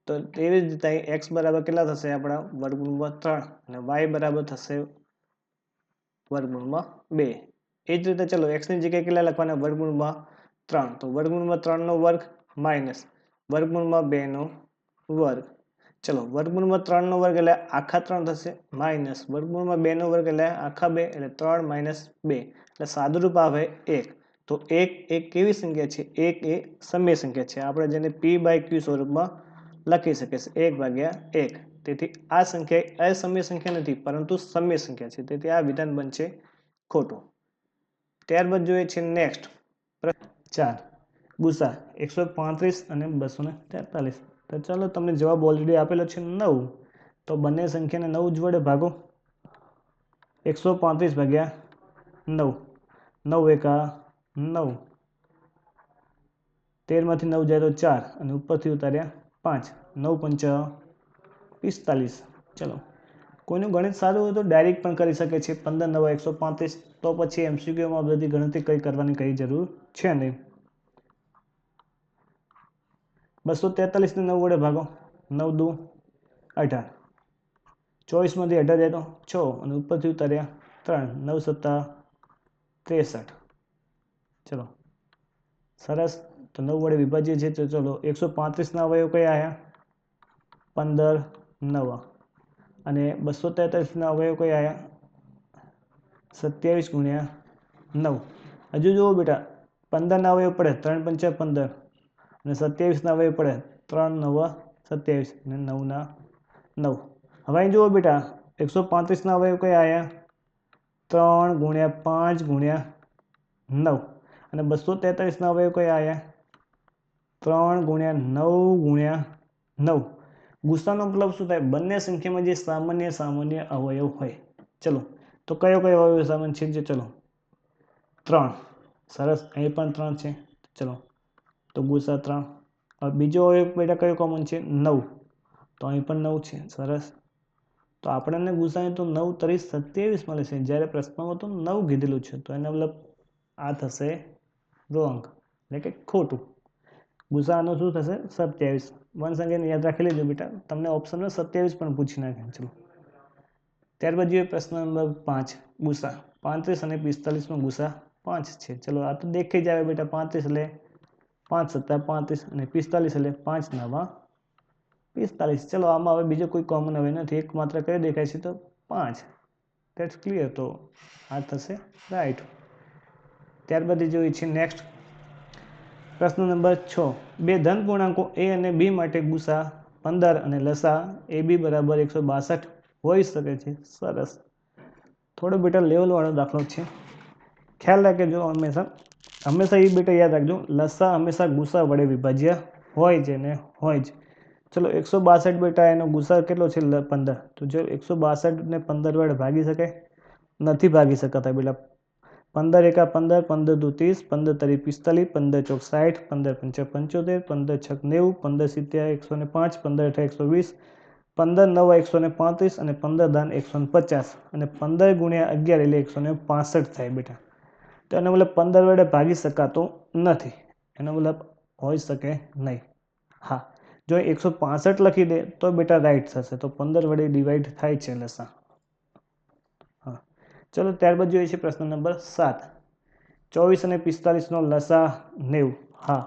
તો એવી જ રીતે એક્સ બરાબર કેટલા થશે આપણા વર્ગમૂળમાં 3 અને વાય બરાબર થશે વર્ગમૂળમાં 2. એ જ રીતે ચલો એક્સની જગ્યાએ કેટલા લખવાના? વર્ગમૂળમાં 3. તો વર્ગમૂળમાં 3 નો વર્ગ માઇનસ વર્ગમૂળમાં 2 નો વર્ગ. ચલો વર્ગમૂળમાં 3 નો વર્ગ એટલે આખા 3 થશે માઇનસ વર્ગમૂળમાં 2 નો વર્ગ એટલે આખા 2 એટલે 3 માઇનસ 2 એટલે સાદુરૂપ આવે 1. તો 1 એક કેવી સંખ્યા છે? 1 એ સમય સંખ્યા છે. આપણે જેને p/q સ્વરૂપમાં લખી શકીએ છીએ 1/1. તેથી આ સંખ્યા અસમય સંખ્યા નથી પરંતુ સમય સંખ્યા છે. તેથી આ વિધાન બનશે ખોટું. ત્યારબાદ જોઈએ છે નેક્સ્ટ 4. ગુસા 135 અને 243. તો ચાલો તમને જવાબ ઓલરેડી આપેલો છે 9. તો બંને સંખ્યાને 9 જ વડે ભાગો. 135 ભાગ્યા 9. 9 એકા 9. 13 માંથી 9 જાય તો 4 અને ઉપરથી ઉતાર્યા 5. 9 પંચા 45. ચલો કોઈનું ગણિત સારું હોય તો ડાયરેક્ટ પણ કરી શકે છે. 15 9 135. તો પછી MCQમાં બધી ગણતરી કઈ કરવાની કઈ જરૂર છે નહીં. 243 ને 9 વડે ભાગો. 9 દુ 18. 24 માંથી 18 જાય તો 6 અને ઉપરથી ઉતાર્યા 3. 9 સત્તા 63. ચલો સરસ. તો 9 વડે વિભાજ્ય છે. તો ચલો 135 ના અવયવ કયા આવ્યા? 15 9 અને 243 ના અવયવ કયા આવ્યા? 27 ગુણ્યા 9. હજુ જુઓ બેટા 15 ના અવયવ પડે 3 પંચા 15 અને 27 ના અવયવ પડે 3 9 27 અને 9 ના 9. હવે અહીં જુઓ બેટા 135 ના અવયવ કયા આવ્યા? 3 ગુણ્યા 5 ગુણ્યા 9 અને 243 ના અવયવ કયા આવ્યા? 3 ગુણ્યા 9 ગુણ્યા 9. ગુસાનો મતલબ શું થાય? બંને સંખ્યામાં જે સામાન્ય અવયવ હોય. ચલો તો કયો અવયવ સામાન્ય છે? ચલો 3. સરસ. અહીં પણ 3 છે. ચલો તો ગુસા 3. હવે બીજો અવયવ બેટા કયો કોમન છે? 9. તો અહીં પણ 9 છે. સરસ. તો આપણને ગુસાને તો 9 તરી 27 મળે છે. જ્યારે પ્રશ્નમાં તો 9 કીધેલું છે. તો એનો મતલબ આ થશે રોંગ એટલે કે ખોટું. ગુસાનો શું થશે? 27. વન સંખ્યાને યાદ રાખી લેજો બેટા. તમને ઓપ્શનમાં 27 પણ પૂછી નાખે. ચલો ત્યારબાદ જોઈએ પ્રશ્ન નંબર 5. ગુસા 35 અને 45 નો ગુસા 5 છે. ચલો આ તો દેખી જ આવે બેટા. 35 એટલે 5 સત્તા 35 અને 45 એટલે 5 નવા 45. ચલો આમાં હવે બીજો કોઈ કોમન હવે નથી, એક માત્ર કઈ દેખાય છે તો 5. That's clear. તો આ થશે રાઈટ. ત્યારબાદ જોઈએ છે નેક્સ્ટ પ્રશ્ન નંબર 6. બે ધન પૂર્ણાંકો a અને b માટે ગુસા 15 અને લસા ab બરાબર 162 હોઈ શકે છે. સરસ. થોડો બેટા લેવલવાળો દાખલો છે, ખ્યાલ રાખજો. હંમેશા એ બેટા યાદ રાખજો, લસા હંમેશા ગુસા વડે વિભાજ્ય હોય છે ને હોય જ. ચલો 162 બેટા એનો ગુસા કેટલો છે 15. તો જો 162 ને 15 વડે ભાગી શકાય? નથી ભાગી શકાતા બેટા. 15 એકા 15, 15 દુ 30, 15 તરી 45, 15 ચોક 60, 15 પંચા 75, 15 છક 90, 15 સિત્યા 105, 15 અઠા 120, 15 નવા 135 અને 15 દાન 150 અને 15 ગુણ્યા 11 એટલે 165 થાય બેટા. તો એનો મતલબ 15 વડે ભાગી શકાતો નથી, એનો મતલબ હોઈ શકે નહીં. હા, જો 165 લખી દે તો બેટા રાઈટ થશે. તો 15 વડે ડિવાઈડ થાય છે લસા. હા, ચલો ત્યારબાદ જોઈએ છે પ્રશ્ન નંબર 7. 24 અને 45 નો લસા 90. હા,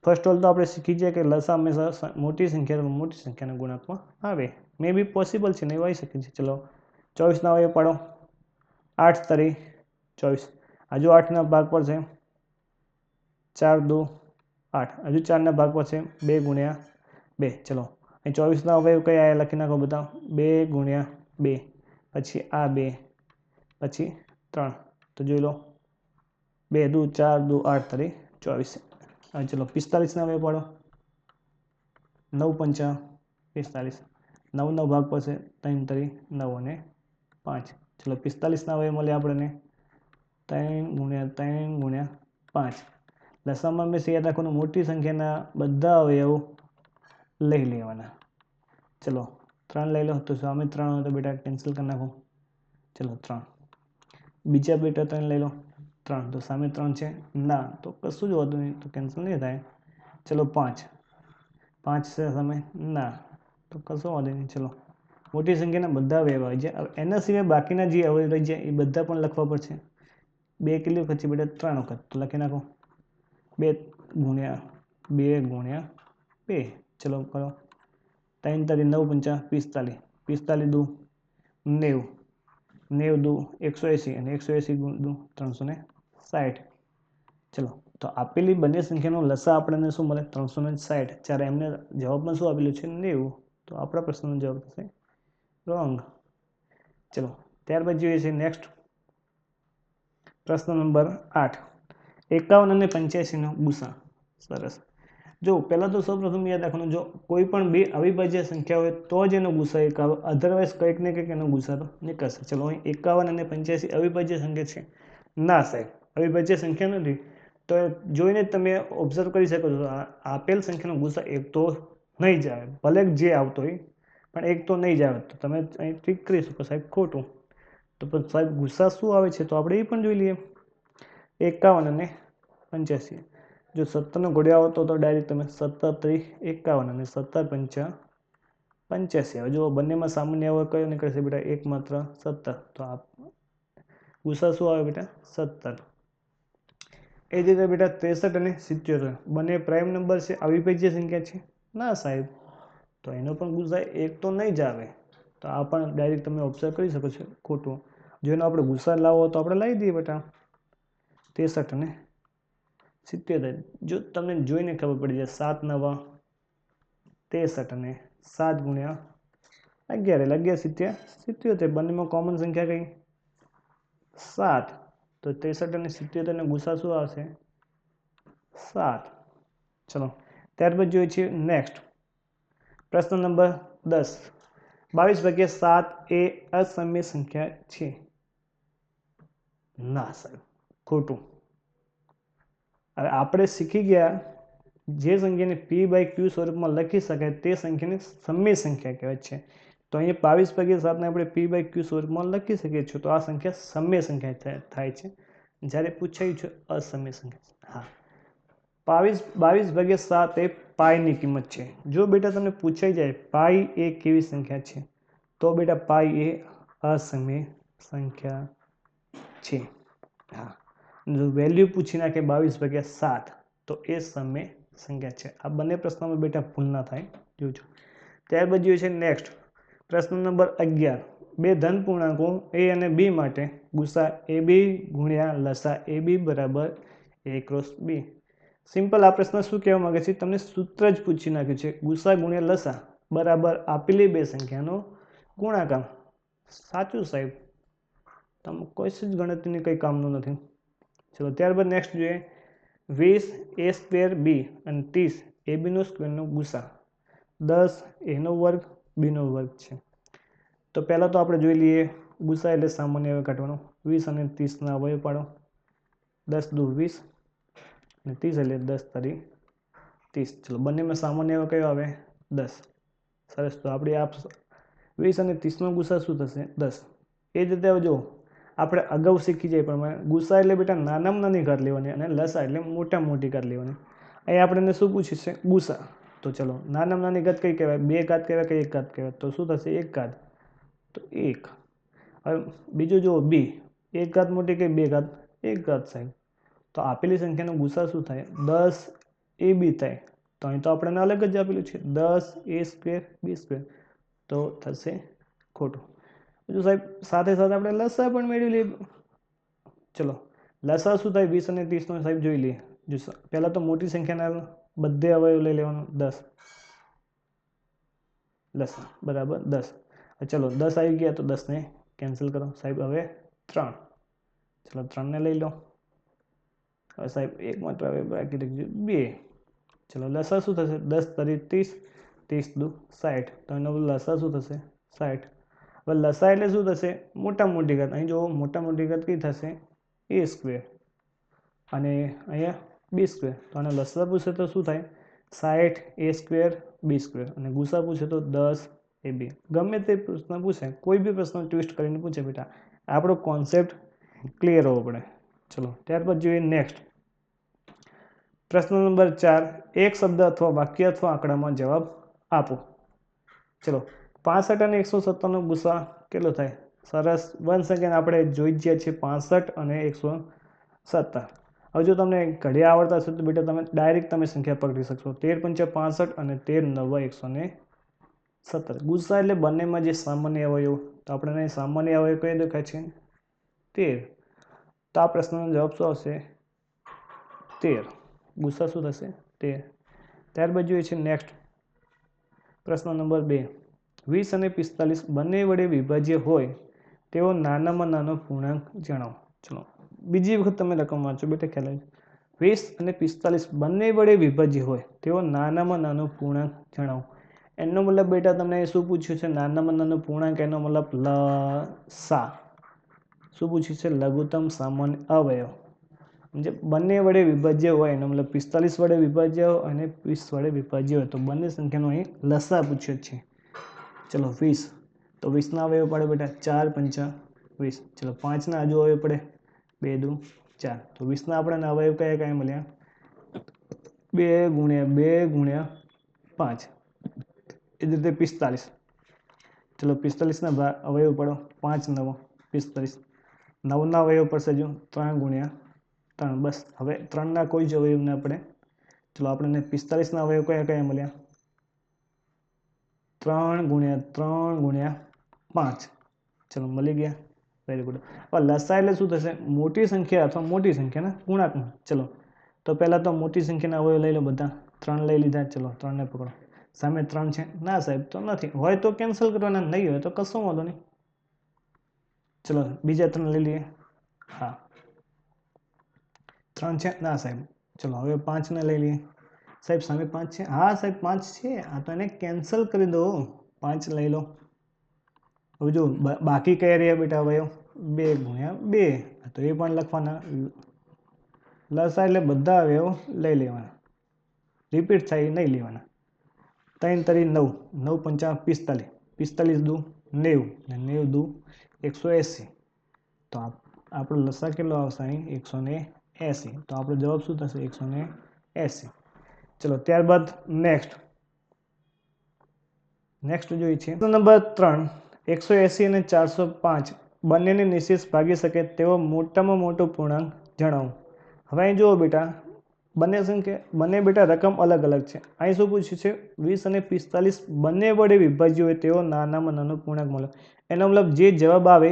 ફર્સ્ટ ઓલ તો આપણે શીખી જાય કે લસા હંમેશા મોટી સંખ્યાના ગુણાંકમાં આવે. મે બી પોસિબલ છે, નહીં હોઈ શકે છે. ચલો 24 ના અવયવ પાડો. 8 તરી 24. હજુ 8 ના ભાગ પર છે 4 દુ 8. હજુ 4 ના ભાગ પર છે 2 ગુણ્યા 2. ચલો અહીં 24 ના અવયવ કઈ આયા લખી નાખો બધા. 2 ગુણ્યા 2, પછી આ 2, પછી 3. તો જોઈ લો 2 દુ 4 દુ 8 તરી 24. હવે ચલો 45 ના અવયવ પાડો. 9 પંચા 45. 9 નો ભાગ પર છે 3 તરી 9 અને 5. ચલો 45 ના અવયવ મળે આપણને 3 ગુણ્યા 3 ગુણ્યા 5. લસામાં હંમેશા યાદ રાખવાનું, મોટી સંખ્યાના બધા અવયવ લઈ લેવાના. ચલો 3 લઈ લો તો સામે 3 હોય તો બેટા કેન્સલ કરી નાખો. ચલો 3. બીજા બેટા 3 લઈ લો. 3 તો સામે 3 છે ના, તો કશું જ હોતું નહીં, તો કેન્સલ નહીં થાય. ચલો 5. 5 છે સામે ના, તો કશું વાંધો નહીં. ચલો મોટી સંખ્યાના બધા અવયવ આવી જાય. એના સિવાય બાકીના જે અવયવ રહી જાય એ બધા પણ લખવા પડશે. 2 કેટલી વખત છે બેટા? 3 વખત. તો લખી નાખો 2 ગુણ્યા 2 ગુણ્યા 2. ચલો કરો. 3 તરી 9 પંચા 45. 45 દુ 90, 90 દુ 180 અને 180 દુ 360. ચલો તો આપેલી બંને સંખ્યાનો લસા આપણને શું મળે? 360. જ્યારે એમને જવાબમાં શું આપેલું છે? 90. તો આપણા પ્રશ્નનો જવાબ થશે રોંગ. ચલો ત્યારબાદ જોઈએ છે નેક્સ્ટ પ્રશ્ન નંબર 8. 51 અને 85 નો ગુસા. સરસ. જો પહેલાં તો સૌપ્રથમ યાદ રાખવાનું, જો કોઈ પણ બે અવિભાજ્ય સંખ્યા હોય તો જ એનો ગુસા 1 આવે, અધરવાઇઝ કંઈક ને કંઈક એનો ગુસા તો નીકળશે. ચલો અહીં 51 અને 85 અવિભાજ્ય સંખ્યા છે? ના સાહેબ, અવિભાજ્ય સંખ્યા નથી. તો જોઈને તમે ઓબ્ઝર્વ કરી શકો છો, આપેલ સંખ્યાનો ગુસા 1 તો નહીં જ આવે, ભલે જે આવતો હોય પણ 1 તો નહીં જ આવે. તો તમે અહીં ઠીક કરી શકો સાહેબ ખોટું. તો પણ સાહેબ ગુસા શું આવે છે તો આપણે એ પણ જોઈ લઈએ. 51 અને 85. જો 17નો ઘોડ્યો આવતો તો ડાયરેક્ટ તમે 17 તરી 51 અને 17 પંચા 85. હવે જો બંનેમાં સામાન્ય અવયવ કયો નીકળશે બેટા? એક માત્ર 17. તો આ ગુસા શું આવે બેટા? 17. એ જ રીતે બેટા 63 અને 77 બંને પ્રાઇમ નંબર છે, અવિભાજ્ય સંખ્યા છે? ના સાહેબ, તો એનો પણ ગુસા 1 તો નહીં જ આવે. તો આ પણ ડાયરેક્ટ તમે ઓબ્ઝર્વ કરી શકો છો ખોટું. જો એનો આપણે ગુસા લાવો તો આપણે લાવી દઈએ બેટા 63 અને 77. જો તમને જોઈને ખબર પડી જાય 7 નવા 63 અને 7 ગુણ્યા 11 એટલે 11 સિત્યા 77. બંનેમાં કોમન સંખ્યા કઈ? 7. તો 63 અને 77 નો ગુસા શું આવશે? 7. ચલો ત્યારબાદ જોઈએ છીએ નેક્સ્ટ પ્રશ્ન નંબર 10. 22/7 એ અસમય સંખ્યા છે? ના સાહેબ, ખોટું. હવે આપણે શીખી ગયા જે સંખ્યાને p/q સ્વરૂપમાં લખી શકાય તે સંખ્યાને સમય સંખ્યા કહેવાય છે. તો અહીંયા 22/7 ને આપણે p/q સ્વરૂપમાં લખી શકીએ છીએ. તો આ સંખ્યા સમય સંખ્યા થાય છે. જ્યારે પૂછાયું છે અસમય સંખ્યા. હા, 22/7 એ પાઈની કિંમત છે. જો બેટા તમને પૂછાઈ જાય પાઈ એ કેવી સંખ્યા છે, તો બેટા પાઈ એ અસમય સંખ્યા છે. હા, જો વેલ્યુ પૂછી નાખે 22/7 તો એ સમય સંખ્યા છે. આ બંને પ્રશ્નોમાં બેટા ભૂલ ના થાય જોજો. ત્યારબાદ જોઈએ છે નેક્સ્ટ પ્રશ્ન નંબર 11. બે ધન પૂર્ણાંકો a અને b માટે ગુસા ab ગુણ્યા લસા ab બરાબર a ક્રોસ b. સિમ્પલ આ પ્રશ્ન શું કહેવા માંગે છે, તમને સૂત્ર જ પૂછી નાખ્યું છે, ગુસા ગુણ્યા લસા બરાબર આપેલી બે સંખ્યાનો ગુણાકાર. સાચું સાહેબ, તમે કોઈ જ ગણતરીની કંઈ કામનું નથી. ચલો ત્યારબાદ નેક્સ્ટ જોઈએ 20 a સ્ક્વેર b અને 30 ab નો સ્ક્વેરનો ગુસા 10 a નો વર્ગ b નો વર્ગ છે. તો પહેલાં તો આપણે જોઈ લઈએ ગુસા એટલે સામાન્ય અવયવ કાઢવાનો. 20 અને 30ના અવયવ પાડો. 10 દુ 20 અને 30 એટલે 10 તારી 30. ચલો બંનેમાં સામાન્ય અવયવ કયો આવે? 10. સરસ. તો આપણે આ 20 અને 30નો ગુસા શું થશે? 10. એ જ રીતે જો આપણે અગાઉ શીખી જાય પ્રમાણે ગુસા એટલે બેટા નાનામાં નાની ઘાત લેવાની અને લસા એટલે મોટામાં મોટી ઘાત લેવાની. અહીં આપણને શું પૂછ્યું છે? ગુસા. તો ચલો નાનામાં નાની ઘાત કઈ કહેવાય? 2 ઘાત કહેવાય કે 1 ઘાત કહેવાય? તો શું થશે? 1 ઘાત. તો 1. હવે બીજું જુઓ b. 1 ઘાત મોટી કે 2 ઘાત? 1 ઘાત સાહેબ. તો આપેલી સંખ્યાનો ગુસા શું થાય? 10 ab થાય. તો અહીં તો આપણને અલગ જ આપેલું છે 10 a સ્ક્વેર b સ્ક્વેર. તો થશે ખોટું. બીજું સાહેબ સાથે સાથે આપણે લસા પણ મેળવી લઈએ. ચલો લસા શું થાય 20 અને 30નો સાહેબ જોઈ લઈએ. જો પહેલાં તો મોટી સંખ્યાના બધે અવયવ લઈ લેવાનો 10 લસા બરાબર 10. ચલો 10 આવી ગયા તો 10ને કેન્સલ કરો સાહેબ. હવે 3. ચલો 3ને લઈ લો. હવે સાહેબ એક માત્ર હવે બાકી રાખજો 2. ચલો લસા શું થશે? 10 તારી 30 30 દુ 60. તો એનો લસા શું થશે? 60. હવે લસા એટલે શું થશે? મોટા મોટી ઘાત. અહીં જો મોટા મોટી ઘાત કઈ થશે? a સ્ક્વેર અને અહીંયા b સ્ક્વેર. તો આને લસા પૂછે તો શું થાય? 60 a સ્ક્વેર b સ્ક્વેર અને ગુસા પૂછે તો 10 ab. ગમે તે પ્રશ્ન પૂછે, કોઈ બી પ્રશ્ન ટ્વિસ્ટ કરીને પૂછે બેટા, આપણો કોન્સેપ્ટ ક્લિયર હોવો પડે. ચલો ત્યારબાદ જોઈએ નેક્સ્ટ પ્રશ્ન નંબર 4. એક શબ્દ અથવા વાક્ય અથવા આંકડામાં જવાબ આપો. ચલો 65 અને 157નો ગુસા કેટલો થાય? સરસ. વન સેકન્ડ, આપણે જોઈ જ છીએ 65 અને 157. હવે જો તમને ઘડિયા આવડતા હશે તો બેટા તમે ડાયરેક્ટ તમે સંખ્યા પકડી શકશો. 13 × 5 = 65 અને 13 × 9 = 117. ગુસા એટલે બંનેમાં જે સામાન્ય અવયવ. તો આપણને સામાન્ય અવયવ કયો દેખાય છે? 13. તો આ પ્રશ્નનો જવાબ શું આવશે? 13. ગુસા શું થશે? 13. ત્યારબાદ જોઈએ છે નેક્સ્ટ પ્રશ્ન નંબર 2. 20 અને 45 બંને વડે વિભાજ્ય હોય તેવો નાનામાં નાનો પૂર્ણાંક જણાવો. ચલો બીજી વખત તમે રકમ વાંચો બેટા, ખ્યાલ આવી. 20 અને 45 બંને વડે વિભાજ્ય હોય તેવો નાનામાં નાનો પૂર્ણાંક જણાવો. એનો મતલબ બેટા તમને શું પૂછ્યું છે? નાનામાં નાનો પૂર્ણાંક, એનો મતલબ લસા. શું પૂછ્યું છે? લઘુત્તમ સામાન્ય અવયવ. જે બંને વડે વિભાજ્ય હોય એનો મતલબ 45 વડે વિભાજ્ય હોય અને 20 વડે વિભાજ્ય હોય. તો બંને સંખ્યાનો અહીં લસા પૂછ્યો છે. ચલો 20. તો 20ના અવયવ પડે બેટા 4 × 5 = 20. ચલો 5ના હજુ અવયવ પડે 2 દુ 4. તો 20ના આપણને અવયવ કયા કયા મળ્યા? 2 × 2 × 5. એ જ રીતે 45. ચલો 45ના અવયવ પડો 5 × 9 = 45. 9ના અવયવ પડશે હજુ 3 × 3. બસ હવે 3ના કોઈ જ અવયવ ના પડે. ચલો આપણને 45ના અવયવ કયા કયા મળ્યા? 3 × 3 × 5. ચલો મળી ગયા. Very good. હવે લસા એટલે શું થશે? મોટી સંખ્યા અથવા મોટી સંખ્યાના ગુણાકાર. ચલો તો પહેલાં તો મોટી સંખ્યાના અવયવ લઈ લો બધા. 3 લઈ લીધા. ચલો 3ને પકડો. સામે 3 છે? ના સાહેબ તો નથી. હોય તો કેન્સલ કરવાના, નહીં હોય તો કશો વાંધો નહીં. ચલો બીજા 3 લઈ લઈએ. હા 3 છે? ના સાહેબ. ચલો હવે 5ને લઈ લઈએ. સાહેબ સામે 5 છે? હા સાહેબ 5 છે. આ તો એને કેન્સલ કરી દો. 5 લઈ લો. હવે જો બાકી કયા રહ્યા બેટા અવયવ? 2 × 2. તો એ પણ લખવાના. લસા એટલે બધા અવયવ લઈ લેવાના, રિપીટ થાય એ નહીં લેવાના. 3 × 3 = 9. 9 × 5 = 45. 45 દુ 90 અને 90 દુ 180. તો આપણો લસા કેટલો આવશે અહીં? 180. તો આપણો જવાબ શું થશે? 180. ચલો ત્યારબાદ નેક્સ્ટ જોઈએ છે નંબર 3. 180 અને 405 બંનેને નિશેષ ભાગી શકે તેવો મોટામાં મોટો પૂર્ણાંક જણાવો. હવે અહીં જુઓ બેટા, બંને સંખ્યા બંને બેટા રકમ અલગ અલગ છે. અહીં શું પૂછ્યું છે? 20 અને 45 બંને વડે વિભાજ્ય હોય તેવો નાનામાં નાનો પૂર્ણાંક મળે. એનો મતલબ જે જવાબ આવે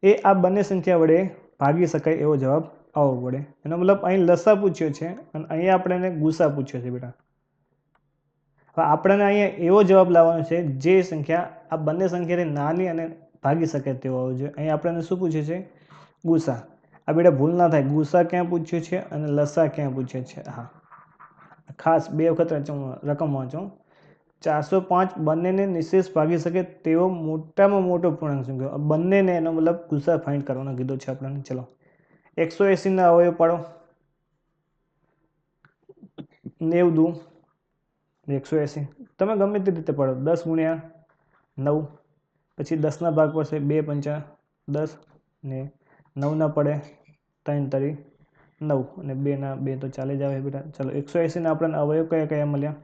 એ આ બંને સંખ્યા વડે ભાગી શકાય એવો જવાબ આવવો પડે. એનો મતલબ અહીં લસા પૂછ્યો છે અને અહીંયા આપણે એને ગુસા પૂછ્યો છે બેટા. હવે આપણને અહીંયા એવો જવાબ લાવવાનો છે જે સંખ્યા આ બંને સંખ્યાથી નાની અને ભાગી શકે તેવો હોવો જોઈએ. અહીં આપણને શું પૂછ્યું છે? ગુસા. આ બેટા ભૂલ ના થાય, ગુસા ક્યાં પૂછ્યું છે અને લસા ક્યાં પૂછ્યો છે. હા, ખાસ 2 વખત રકમ વાંચો. 405 બંનેને નિશેષ ભાગી શકે તેવો મોટામાં મોટો પૂર્ણાંક સંખ્યા. બંનેને એનો મતલબ ગુસા ફાઇન્ડ કરવાનો કીધો છે આપણને. ચલો 180 ના અવયવ પાડો. 90 દુ 180. તમે ગમે તે રીતે પાડો. 10 ગુણ્યા 9, પછી 10 ના ભાગ પડશે 2 પંચા 10 ને 9 ના પડે 3 તરી 9 અને 2 ના 2 તો ચાલે જ આવે બેટા. ચલો 180 ના આપણને અવયવ કયા કયા મળ્યા?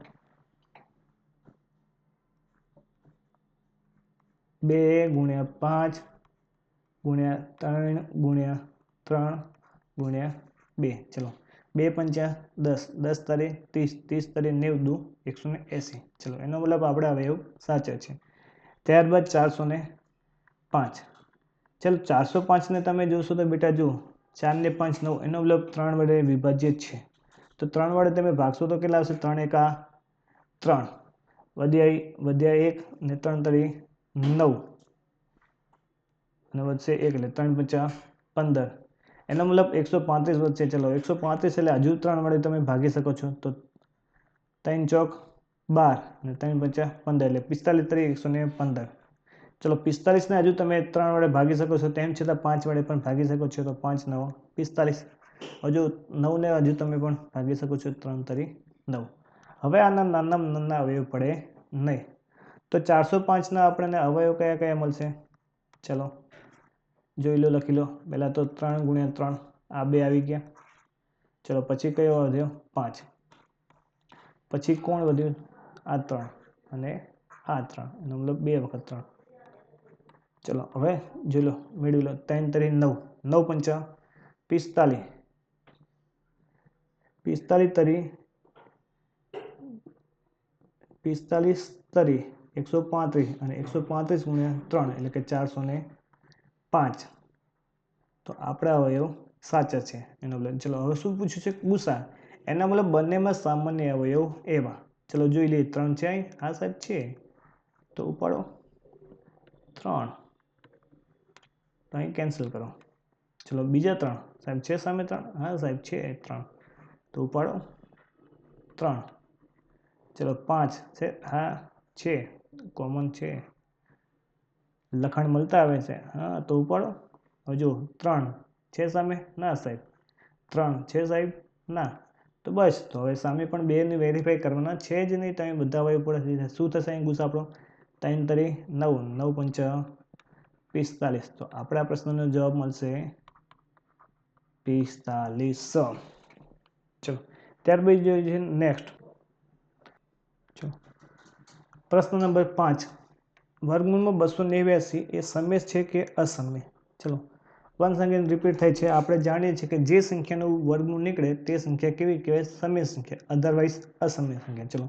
2 ગુણ્યા 5 ગુણ્યા 3 ગુણ્યા 3 ગુણ્યા 2. ચલો 2 પંચા 10, 10 તારી 30, 30 તારી 90 દુ 180. ચલો એનો મતલબ આપણે અવયવ સાચો છે. ત્યારબાદ 405. ચલો 405 ને તમે જોશો તો બેટા જુઓ 4 ને 5 9, એનો મતલબ 3 વડે વિભાજ્ય છે. તો 3 વડે તમે ભાગશો તો કેટલા આવશે? 3 એકા 3 વધ્યા 1 ને 3 તરી 9 અને વધશે 1 એટલે 3 પંચા 15. એનો મતલબ 135 વધશે. ચલો 135 એટલે હજુ 3 વડે તમે ભાગી શકો છો. તો 3 ચોક 12 અને 3 પંચા 15 એટલે 45 તરી 115. ચલો 45 ને હજુ તમે 3 વડે ભાગી શકો છો, તેમ છતાં 5 વડે પણ ભાગી શકો છો. તો 5 9 45. હજુ 9 ને હજુ તમે પણ ભાગી શકો છો. 3 તરી 9. હવે આના નાના અવયવ પડે નહીં. તો 405 ના આપણને અવયવ કયા કયા મળશે? ચલો જોઈ લો, લખી લો. પહેલાં તો 3 ગુણ્યા 3 આ 2 આવી ગયા. ચલો પછી કયો વધ્યો? 5. પછી કોણ વધ્યું? આ 3 અને આ 3, એનો મતલબ 2 વખત 3. ચલો હવે જોઈ લો, મેળવી લો. 3 તરી 9, 9 પંચા 45, 45 તરી 135 અને 135 ગુણ્યા 3 એટલે કે 405. તો આપણા અવયવ સાચા છે એનો મતલબ. ચલો હવે શું પૂછ્યું છે? ગુસા. એના મતલબ બંનેમાં સામાન્ય અવયવ એવા. ચલો જોઈ લઈએ. 3 છે અહીં? હા સાહેબ છે. તો ઉપાડો 3, તો અહીં કેન્સલ કરો. ચલો બીજા 3 સાહેબ છે સામે 3? હા સાહેબ છે 3, તો ઉપાડો 3. ચલો 5 છે? હા છે, કોમન છે, લખાણ મળતા આવે છે. હા તો ઉપાડો. હજુ 3 છે સામે? ના સાહેબ. 3 છે સાહેબ? ના. તો બસ, તો હવે સામે પણ 2ને વેરીફાઈ કરવાના છે જ નહીં. તમે બધા અવયવ પડે શું થશે અહીં ગુસા આપણો? 3 તરી 9, 9 પંચા 45. તો આપણા પ્રશ્નનો જવાબ મળશે 45. ચલો ત્યારબાદ જોઈએ છે નેક્સ્ટ. ચલો પ્રશ્ન નંબર 5. વર્ગમૂળમાં 289 એ સમ્ય છે કે અસમ્ય? ચલો વન સંખ્યા રિપીટ થાય છે. આપણે જાણીએ છીએ કે જે સંખ્યાનું વર્ગમૂળ નીકળે તે સંખ્યા કેવી કહેવાય? સમ્ય સંખ્યા, અધરવાઇઝ અસમ્ય સંખ્યા. ચલો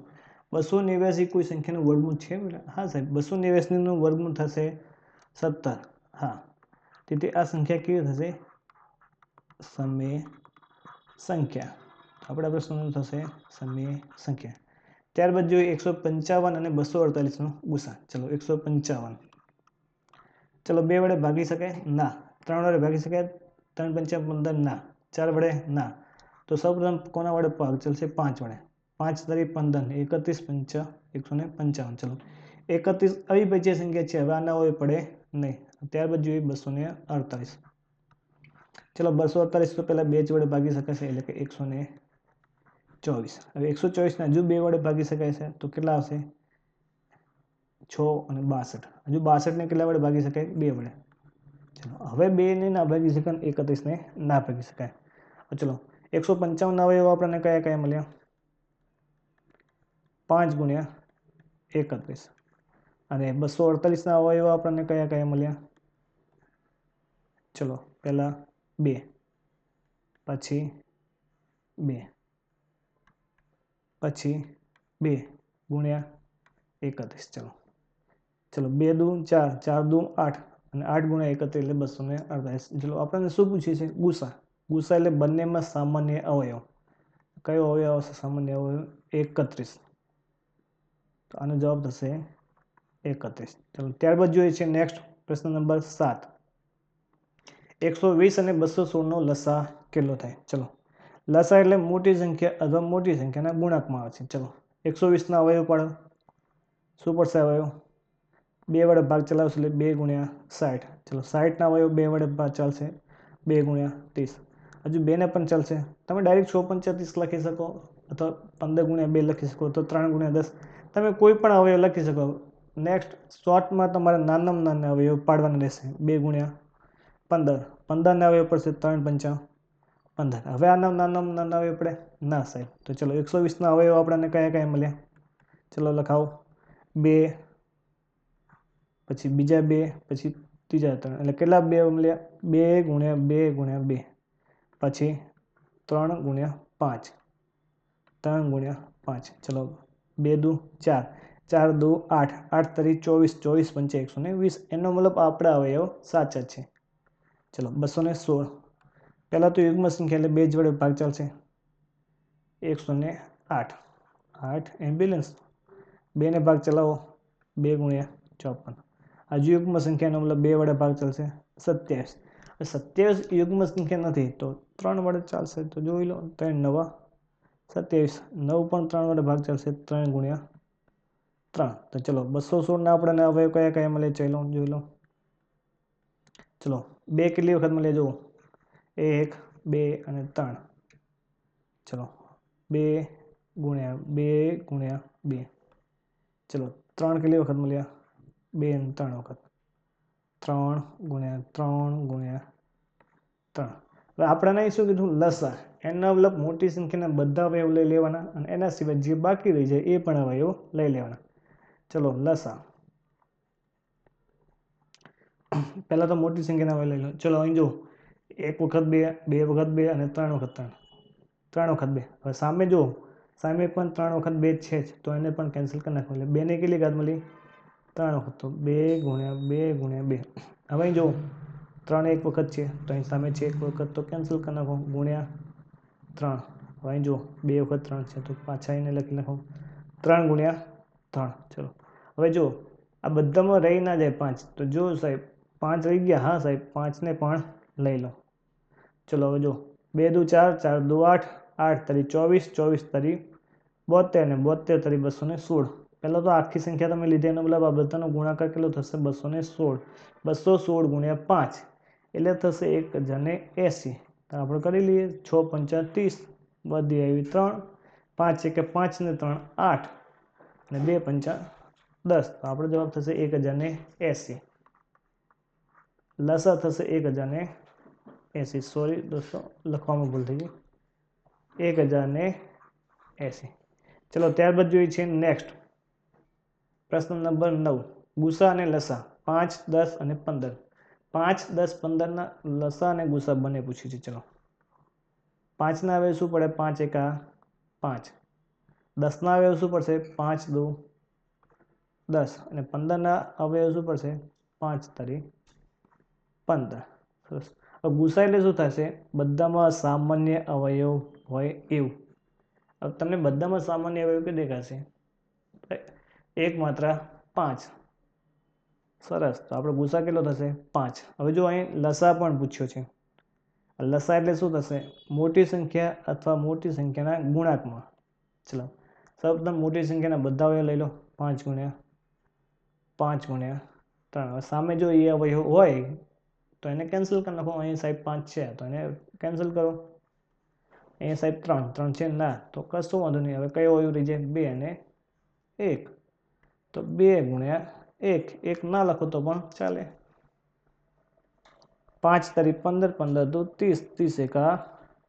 289 કોઈ સંખ્યાનું વર્ગમૂળ છે? હા સાહેબ. 289નું વર્ગમૂળ થશે 17. હા, તેથી આ સંખ્યા કેવી થશે? સમ્ય સંખ્યા. આપણા પ્રશ્નનું થશે સમ્ય સંખ્યા. ત્યારબાદ જોઈએ 155 અને 248 નો ગુસા. ચલો 155. ચલો 2 વડે ભાગી શકાય? ના. 3 વડે ભાગી શકાય? 3 પંચા 15 ના. 4 વડે ના. તો સૌપ્રથમ કોના વડે ભાગ ચાલશે? 5 વડે. 5 તરી 15, 31 પંચા 155. ચલો 31 અવિભાજ્ય સંખ્યા છે. હવે આના હોય પડે નહીં. ત્યારબાદ જોઈએ 248. ચલો 248 તો પહેલાં 2 વડે ભાગી શકાશે એટલે કે 124. હવે 124 ને હજુ 2 વડે ભાગી શકાય છે. તો કેટલા આવશે? 6 અને 62. હજુ 62 ને કેટલા વડે ભાગી શકાય? 2 વડે. ચલો હવે 2 ને ના ભાગી શકાય, 31 ને ના ભાગી શકાય. ચલો 155 અવયવ આપણને કયા કયા મળ્યા? 5 ગુણ્યા 31. અને 248 ના અવયવ આપણને કયા કયા મળ્યા? ચલો પહેલા 2, પછી 2, પછી 2 ગુણ્યા 31. ચલો 2 દુ 4, 4 દુ 8 અને 8 ગુણ્યા 31 એટલે 248. ચલો આપણને શું પૂછ્યું છે? ગુસા. ગુસા એટલે બંનેમાં સામાન્ય અવયવ. કયો અવયવ આવશે સામાન્ય અવયવ? 31. તો આનો જવાબ થશે 31. ચલો ત્યારબાદ જોઈએ છે નેક્સ્ટ પ્રશ્ન નંબર 7. 120 અને 216 નો લસા કેટલો થાય? ચલો લસા એટલે મોટી સંખ્યા અથવા મોટી સંખ્યાના ગુણાંકમાં આવે છે. ચલો 120 ના અવયવ પાડો. શું પડશે અવયવ? 2 વડે ભાગ ચલાવશે એટલે 2 ગુણ્યા 60. ચલો 60 ના અવયવ 2 વડે ભાગ ચાલશે 2 ગુણ્યા 30. હજુ 2 ને પણ ચાલશે. તમે ડાયરેક્ટ 6 × 35 લખી શકો અથવા 15 ગુણ્યા 2 લખી શકો તો 3 ગુણ્યા 10. તમે કોઈ પણ અવયવ લખી શકો. નેક્સ્ટ શોર્ટમાં તમારે નાનામાં નાના અવયવ પાડવાના રહેશે. 2 ગુણ્યા 15. 15 ના અવયવ પડશે 3 × 5 = 15. હવે આના નાના અવયવ પડે ના સાહેબ. તો ચલો 120 ના અવયવ આપણને કયા કયા મળ્યા? ચલો લખાવો. 2 પછી બીજા 2 પછી ત્રીજા 3 એટલે કેટલા 2 મળ્યા? 2 ગુણ્યા 2 ગુણ્યા 2 પછી 3 ગુણ્યા 5 3 ગુણ્યા 5. ચલો 2 દુ 4 4 દુ 8 8 તરી 24 24 × 5 120. એનો મતલબ આપણા અવયવ સાચા છે. ચલો 216. પહેલાં તો યુગ્મ સંખ્યા એટલે 2 જ વડે ભાગ ચાલશે. 108 8 એમ્બ્યુલન્સ 2 ને ભાગ ચલાવો 2 ગુણ્યા 54. હજુ યુગ્મ સંખ્યાનો મતલબ 2 વડે ભાગ ચાલશે 27. 27 યુગ્મ સંખ્યા નથી તો 3 વડે ચાલશે. તો જોઈ લો 3 × 9 = 27. 9 પણ 3 વડે ભાગ ચાલશે 3 ગુણ્યા 3. તો ચલો 216 ના આપણને અવયવ કયા કયા મળે ચાલો જોઈ લો. ચલો 2 કેટલી વખત મળે જુઓ? 1 2 અને 3. ચલો 2 ગુણ્યા 2 ગુણ્યા 2. ચલો 3 કેટલી વખત મળ્યા? 2 અને 3 વખત. 3 ગુણ્યા 3 ગુણ્યા 3. હવે આપણને અહીં શું કીધું? લસા. એના મતલબ મોટી સંખ્યાના બધા અવયવ લઈ લેવાના અને એના સિવાય જે બાકી રહી જાય એ પણ અવયવ લઈ લેવાના. ચલો લસા. પહેલાં તો મોટી સંખ્યાના અવયવ લઈ લો. ચલો અહીં જુઓ 1 વખત 2 2 વખત 2 અને 3 વખત 3 3 વખત 2. હવે સામે જુઓ સામે પણ 3 વખત 2 છે જ તો એને પણ કેન્સલ કરી નાખો. એટલે 2 ને કેટલી ઘાત મળી? 3 વખત. તો 2 ગુણ્યા 2 ગુણ્યા 2. હવે અહીં જુઓ 3 એક વખત છે તો અહીં સામે છે 1 વખત તો કેન્સલ કરી નાખો ગુણ્યા 3. હવે અહીં જુઓ 2 વખત 3 છે તો પાછા એને લખી નાખો 3 ગુણ્યા 3. ચલો હવે જુઓ આ બધામાં રહી ના જાય 5 તો જો સાહેબ 5 રહી ગયા. હા સાહેબ 5 ને પણ લઈ લો. ચલો હવે જો 2 દુ 4 4 દુ 8 8 તરી 24 24 તરી 72 અને 72 તરી 216. પહેલાં તો આખી સંખ્યા તમે લીધી એનો મતલબ આ બધાનો ગુણાકાર કેટલો થશે? 216. 216 ગુણ્યા 5 એટલે થશે 1080. તો આપણે કરી લઈએ 6 × 5 = 30 વધી આવી 3 5 1 5 ને 3 8 અને 2 × 5 = 10. તો આપણો જવાબ થશે 1080. લસા થશે 1080. સોરી દોસ્તો લખવામાં ભૂલ થઈ ગઈ 1080. ચલો ત્યારબાદ જોઈએ છે નેક્સ્ટ પ્રશ્ન નંબર 9. ગુસા અને લસા 5 10 અને 15. 5 10 15 ના લસા અને ગુસા બંને પૂછ્યું છે. ચલો 5 ના અવયવ શું પડે? 5 × 5. 10 ના અવયવ શું પડશે? 5 દુ 10 અને 15 ના અવયવ શું પડશે? 5 તરી 15. સરસ. હવે ગુસા એટલે શું થશે? બધામાં સામાન્ય અવયવ હોય એવું. હવે તમને બધામાં સામાન્ય અવયવ કે દેખાશે? એક માત્ર 5. સરસ. તો આપણો ગુસા કેટલો થશે? 5. હવે જો અહીં લસા પણ પૂછ્યો છે. લસા એટલે શું થશે? મોટી સંખ્યા અથવા મોટી સંખ્યાના ગુણાંકમાં. ચલો સૌપ્રથમ મોટી સંખ્યાના બધા અવયવ લઈ લો 5 ગુણ્યા 5 ગુણ્યા 3. હવે સામે જો એ અવયવ હોય તો એને કેન્સલ કરી નાખો. અહીં સાહેબ 5 છે તો એને કેન્સલ કરો. અહીંયા સાહેબ 3 છે ના તો કશું વાંધો નહીં. હવે કયો અવયવ રહી જાય? 2 અને 1. તો 2 ગુણ્યા 1. 1 ના લખો તો પણ ચાલે. 5 તરી 15 15 દુ 30 30 ×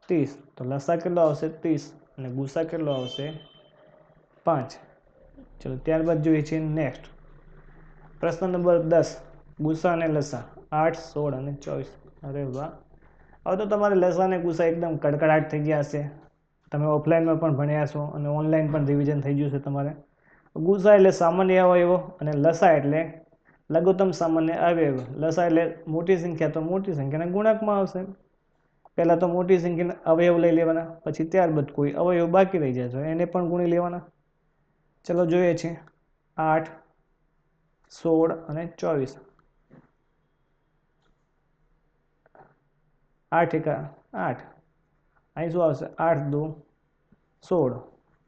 30. તો લસા કેટલો આવશે? 30 અને ગુસા કેટલો આવશે? 5. ચલો ત્યારબાદ જોઈએ છે નેક્સ્ટ પ્રશ્ન નંબર 10. ગુસા અને લસા 8 16 અને 24. અરે વાહ! હવે તો તમારે લસા અને ગુસા એકદમ કડકડાટ થઈ ગયા હશે. તમે ઓફલાઈનમાં પણ ભણ્યા છો અને ઓનલાઈન પણ રિવિઝન થઈ ગયું છે તમારે. ગુસા એટલે સામાન્ય અવયવો અને લસા એટલે લઘુત્તમ સામાન્ય અવયવ. લસા એટલે મોટી સંખ્યા તો મોટી સંખ્યાના ગુણાંકમાં આવશે. પહેલાં તો મોટી સંખ્યાના અવયવ લઈ લેવાના, પછી ત્યારબાદ કોઈ અવયવ બાકી રહી જાય તો એને પણ ગુણી લેવાના. ચલો જોઈએ છે 8, 16 અને 24. 8 એકા 8, અહીં શું આવશે 8 દુ 16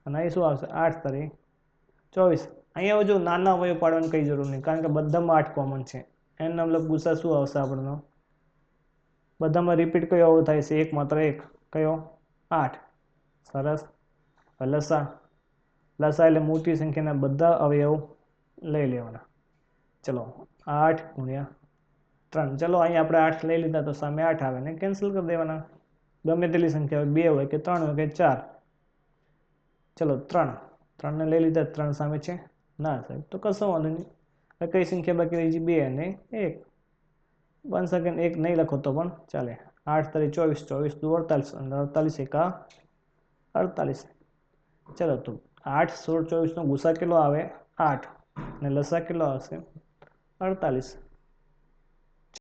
અને અહીં શું આવશે 8 તારી 24. અહીંયા જો નાના અવયવ પાડવાની કંઈ જરૂર નહીં, કારણ કે બધામાં 8 કોમન છે. એના મતલબ ગુસા શું આવશે આપણનો? બધામાં રિપીટ કયો અવયવ થાય છે? એક માત્ર એક. કયો? 8. સરસ. લસા એટલે મોટી સંખ્યાના બધા અવયવ લઈ લેવાના. ચલો 8 ગુણ્યા 3. ચલો અહીં આપણે 8 લઈ લીધા તો સામે 8 આવે ને કેન્સલ કરી દેવાના. ગમે તેટલી સંખ્યા હોય, 2 હોય કે 3 હોય કે 4. ચલો 3 ને લઈ લીધા, 3 સામે છે ના સાહેબ, તો કશો વાંધો નહીં. કઈ સંખ્યા બાકી રહી છે? 2 અને 1. 1 સેકન્ડ 1 નહીં લખો તો પણ ચાલે. 8 તારી 24, 24 દુ 48 અને 48 એકા 48. ચલો તો 8, 16, 24 નો ગુસા કેટલો આવે? 8 અને લસા કેટલો આવશે? 48.